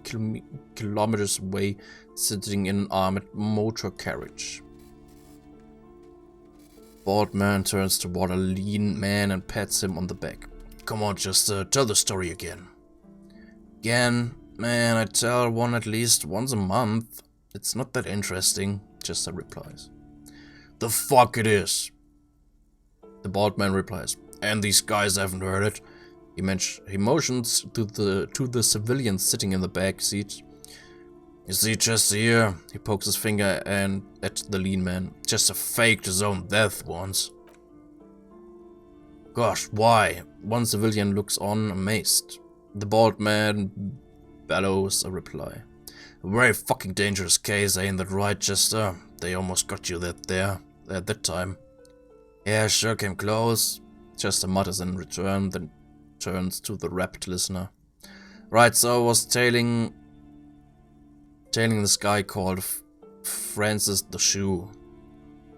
Speaker 1: kilometers away, sitting in an armored motor carriage. Bald man turns toward a lean man and pats him on the back. Come on, just tell the story again. Again? Man, I tell one at least once a month. It's not that interesting, Chester replies. The fuck it is. The bald man replies. And these guys haven't heard it. He motions to the civilian sitting in the back seat. You see Chester here? He pokes his finger at the lean man. Chester faked his own death once. Gosh, why? One civilian looks on, amazed. The bald man bellows a reply. A very fucking dangerous case, ain't that right, Chester? They almost got you at that time. Yeah, sure came close. Chester mutters in return, then turns to the rapt listener. Right, so I was tailing this guy called Francis the Shoe.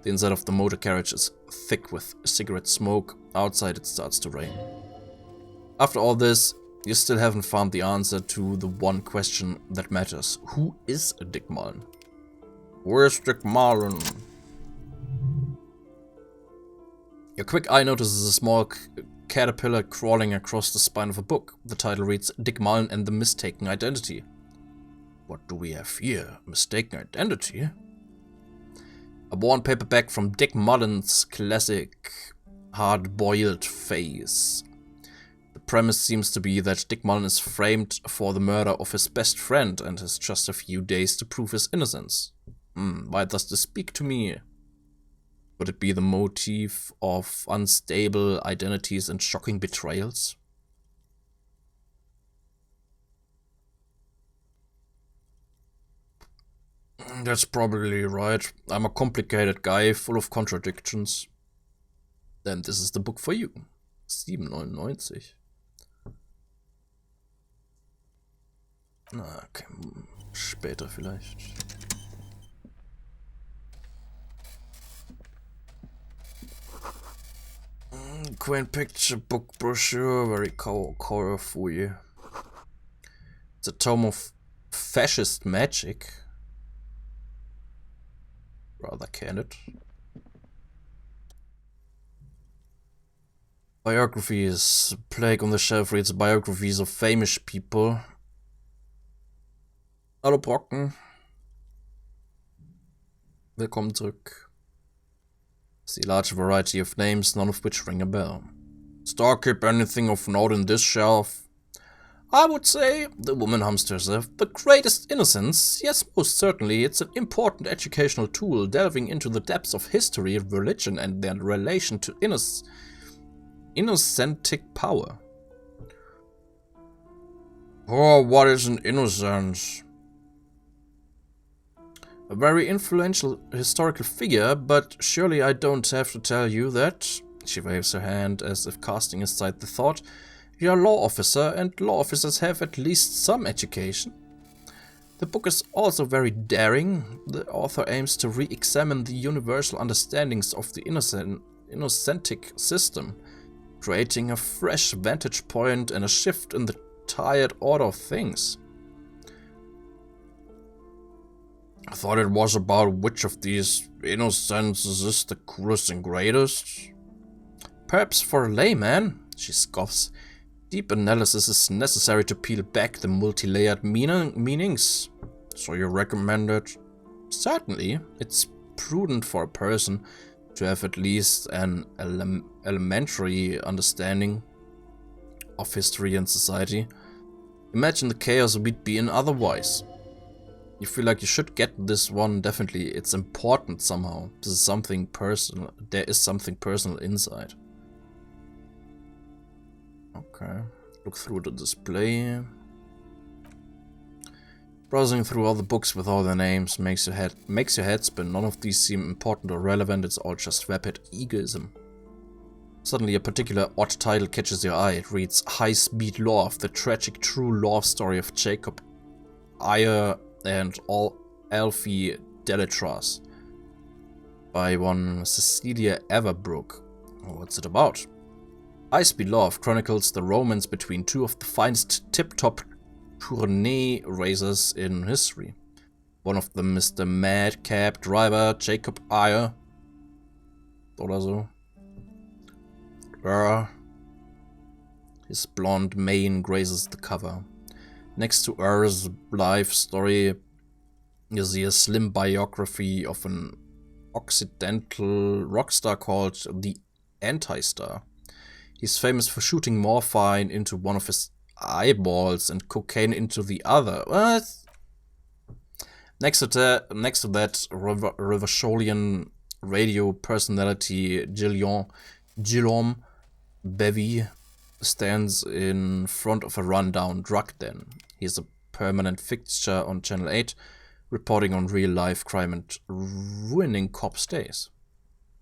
Speaker 1: The inside of the motor carriage is thick with cigarette smoke. Outside it starts to rain. After all this, you still haven't found the answer to the one question that matters. Who is Dick Mullen? Where's Dick Mullen? Your quick eye notices a small caterpillar crawling across the spine of a book. The title reads Dick Mullen and the Mistaken Identity. What do we have here? Mistaken Identity? A worn paperback from Dick Mullen's classic hard-boiled phase. The premise seems to be that Dick Mullen is framed for the murder of his best friend and has just a few days to prove his innocence. Why does this speak to me? Would it be the motif of unstable identities and shocking betrayals? That's probably right. I'm a complicated guy, full of contradictions. Then this is the book for you. 7,99. Na, okay. Später vielleicht. Quaint picture book brochure, very colorful. It's a tome of fascist magic. Rather candid. Biographies. Plague on the Shelf reads biographies of famous people. Hallo Brocken. Willkommen zurück. See a large variety of names, none of which ring a bell. Star keep anything of note in this shelf? I would say, the woman hums to herself, the greatest innocence. Yes, most certainly. It's an important educational tool, delving into the depths of history, religion, and their relation to innocentic power. Oh, what is an innocence? A very influential historical figure, but surely I don't have to tell you that. She waves her hand as if casting aside the thought. You're a law officer, and law officers have at least some education. The book is also very daring. The author aims to re-examine the universal understandings of the innocentic system, creating a fresh vantage point and a shift in the tired order of things. I thought it was about which of these innocences is the coolest and greatest. Perhaps for a layman, she scoffs. Deep analysis is necessary to peel back the multi-layered meanings. So you recommend it? Certainly, it's prudent for a person to have at least an elementary understanding of history and society. Imagine the chaos we'd be in otherwise. You feel like you should get this one, definitely. It's important somehow. This is something personal. There is something personal inside. Okay, look through the display. Browsing through all the books with all their names makes your head spin. None of these seem important or relevant. It's all just vapid egoism. Suddenly, a particular odd title catches your eye. It reads "High-Speed Love: The Tragic True Love Story of Jacob Ayer and Alfie Delatras" by one Cecilia Everbrook. What's it about? High-Speed Love chronicles the romance between two of the finest tip-top Tournee racers in history. One of them is the madcap driver Jacob Ayer. Oder so. His blonde mane grazes the cover. Next to Er's life story, you see a slim biography of an Occidental rock star called the Anti-Star. He's famous for shooting morphine into one of his eyeballs and cocaine into the other. What? Next to that, Rivasholian radio personality Guillaume Bevy stands in front of a rundown drug den. He's a permanent fixture on Channel 8, reporting on real-life crime and ruining cops' days.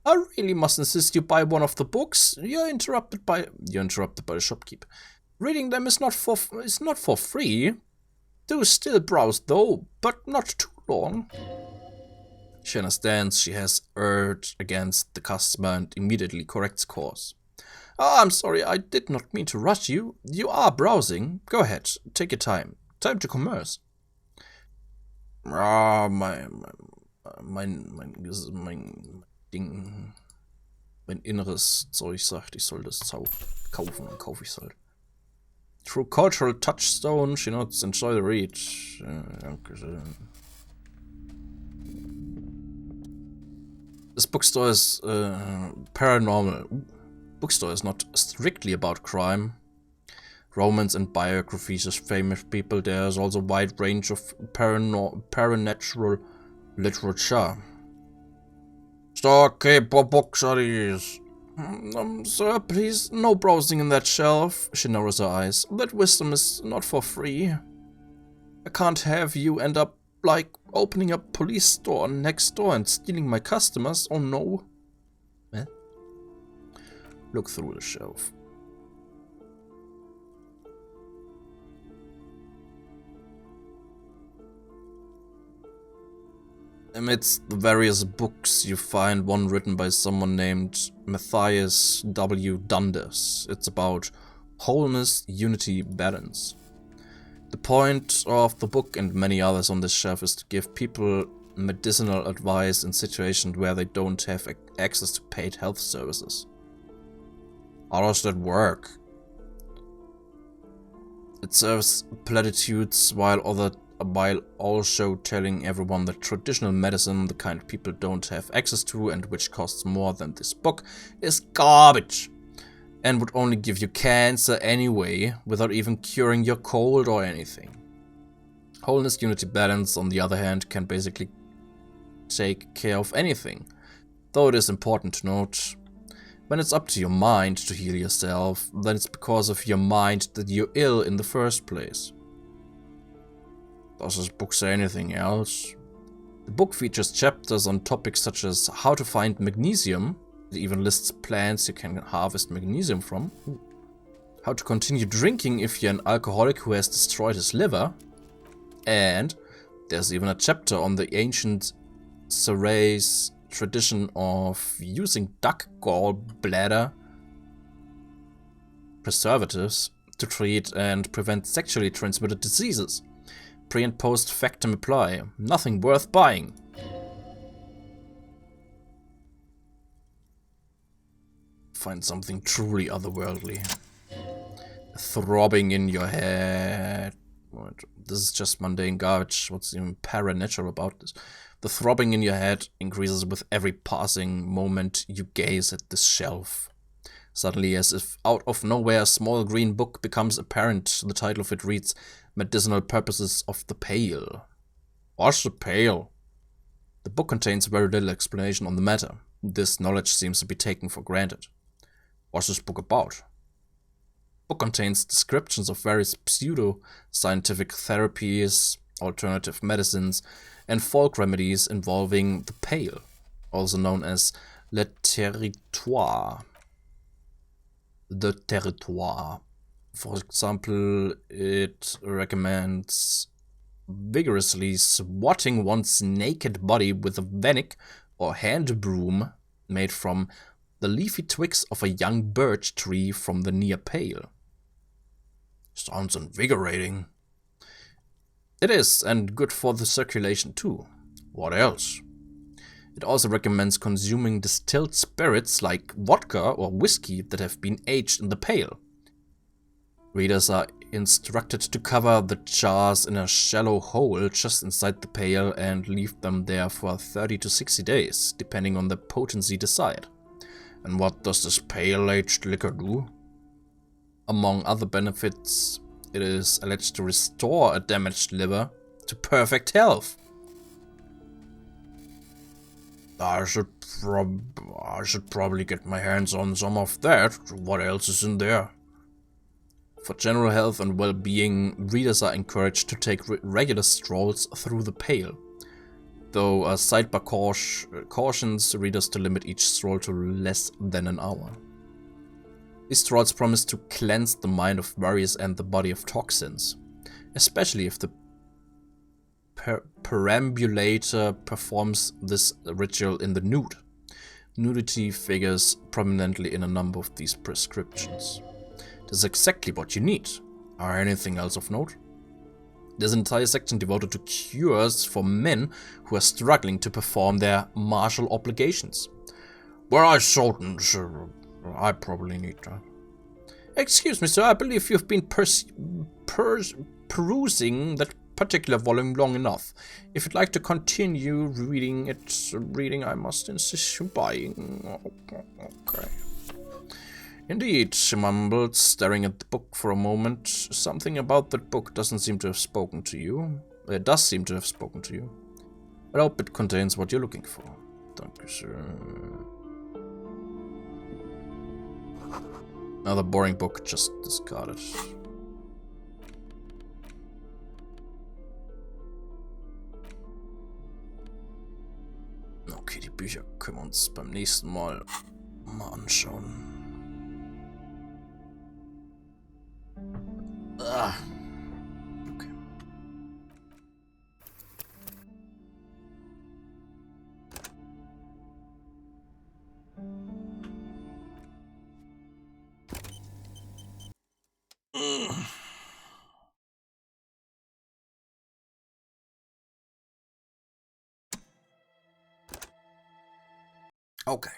Speaker 1: I really must insist you buy one of the books. You're interrupted by the shopkeep. Reading them is not for free. Do still browse though, but not too long. She understands she has erred against the customer and immediately corrects course. Oh, I'm sorry, I did not mean to rush you. You are browsing. Go ahead, take your time. Time to commerce. Ah, mein Ding, mein inneres Zeug sagt, ich soll das kaufen, dann kaufe ich es halt. Through cultural touchstone, she nods, enjoy the read. This bookstore is paranormal. Bookstore is not strictly about crime, romance and biographies of famous people. There's also a wide range of paranatural literature. Storekeeper books are these? Sir, please, no browsing in that shelf. She narrows her eyes. That wisdom is not for free. I can't have you end up like opening a police store next door and stealing my customers. Oh no. Eh? Look through the shelf. Amidst the various books, you find one written by someone named Matthias W. Dundas. It's about wholeness, unity, balance. The point of the book and many others on this shelf is to give people medicinal advice in situations where they don't have access to paid health services. How does that work? It serves platitudes while also telling everyone that traditional medicine, the kind people don't have access to and which costs more than this book, is garbage. and would only give you cancer anyway, without even curing your cold or anything. Wholeness, unity, balance, on the other hand, can basically take care of anything. Though it is important to note, when it's up to your mind to heal yourself, then it's because of your mind that you're ill in the first place. Does this book say anything else? The book features chapters on topics such as how to find magnesium. It even lists plants you can harvest magnesium from. How to continue drinking if you're an alcoholic who has destroyed his liver. And there's even a chapter on the ancient Saray's tradition of using duck gallbladder preservatives to treat and prevent sexually transmitted diseases. Pre and post factum apply. Nothing worth buying. Find something truly otherworldly. Throbbing in your head. What? This is just mundane garbage. What's even paranatural about this? The throbbing in your head increases with every passing moment you gaze at this shelf. Suddenly, as if out of nowhere, a small green book becomes apparent. The title of it reads, Medicinal Purposes of the Pale. What's the pale? The book contains very little explanation on the matter. This knowledge seems to be taken for granted. What's this book about? The book contains descriptions of various pseudo-scientific therapies, alternative medicines, and folk remedies involving the pale, also known as le territoire. The territoire. For example, it recommends vigorously swatting one's naked body with a venik or hand broom made from the leafy twigs of a young birch tree from the near pale. Sounds invigorating. It is, and good for the circulation too. What else? It also recommends consuming distilled spirits like vodka or whiskey that have been aged in the pale. Readers are instructed to cover the jars in a shallow hole just inside the pail and leave them there for 30 to 60 days, depending on the potency desired. And what does this pale-aged liquor do? Among other benefits, it is alleged to restore a damaged liver to perfect health. I should probably get my hands on some of that. What else is in there? For general health and well-being, readers are encouraged to take regular strolls through the pale, though a sidebar cautions readers to limit each stroll to less than an hour. These strolls promise to cleanse the mind of worries and the body of toxins, especially if the perambulator performs this ritual in the nude. Nudity figures prominently in a number of these prescriptions. This is exactly what you need. Are anything else of note? There's an entire section devoted to cures for men who are struggling to perform their martial obligations. Well, I probably need that. Excuse me, sir, I believe you've been perusing that particular volume long enough. If you'd like to continue reading, I must insist you buying. Okay. Indeed, she mumbled, staring at the book for a moment. Something about that book doesn't seem to have spoken to you. It does seem to have spoken to you. I hope it contains what you're looking for. Thank you, sir. Another boring book, just discarded. Okay, die Bücher können wir uns beim nächsten Mal anschauen. Okay. Okay.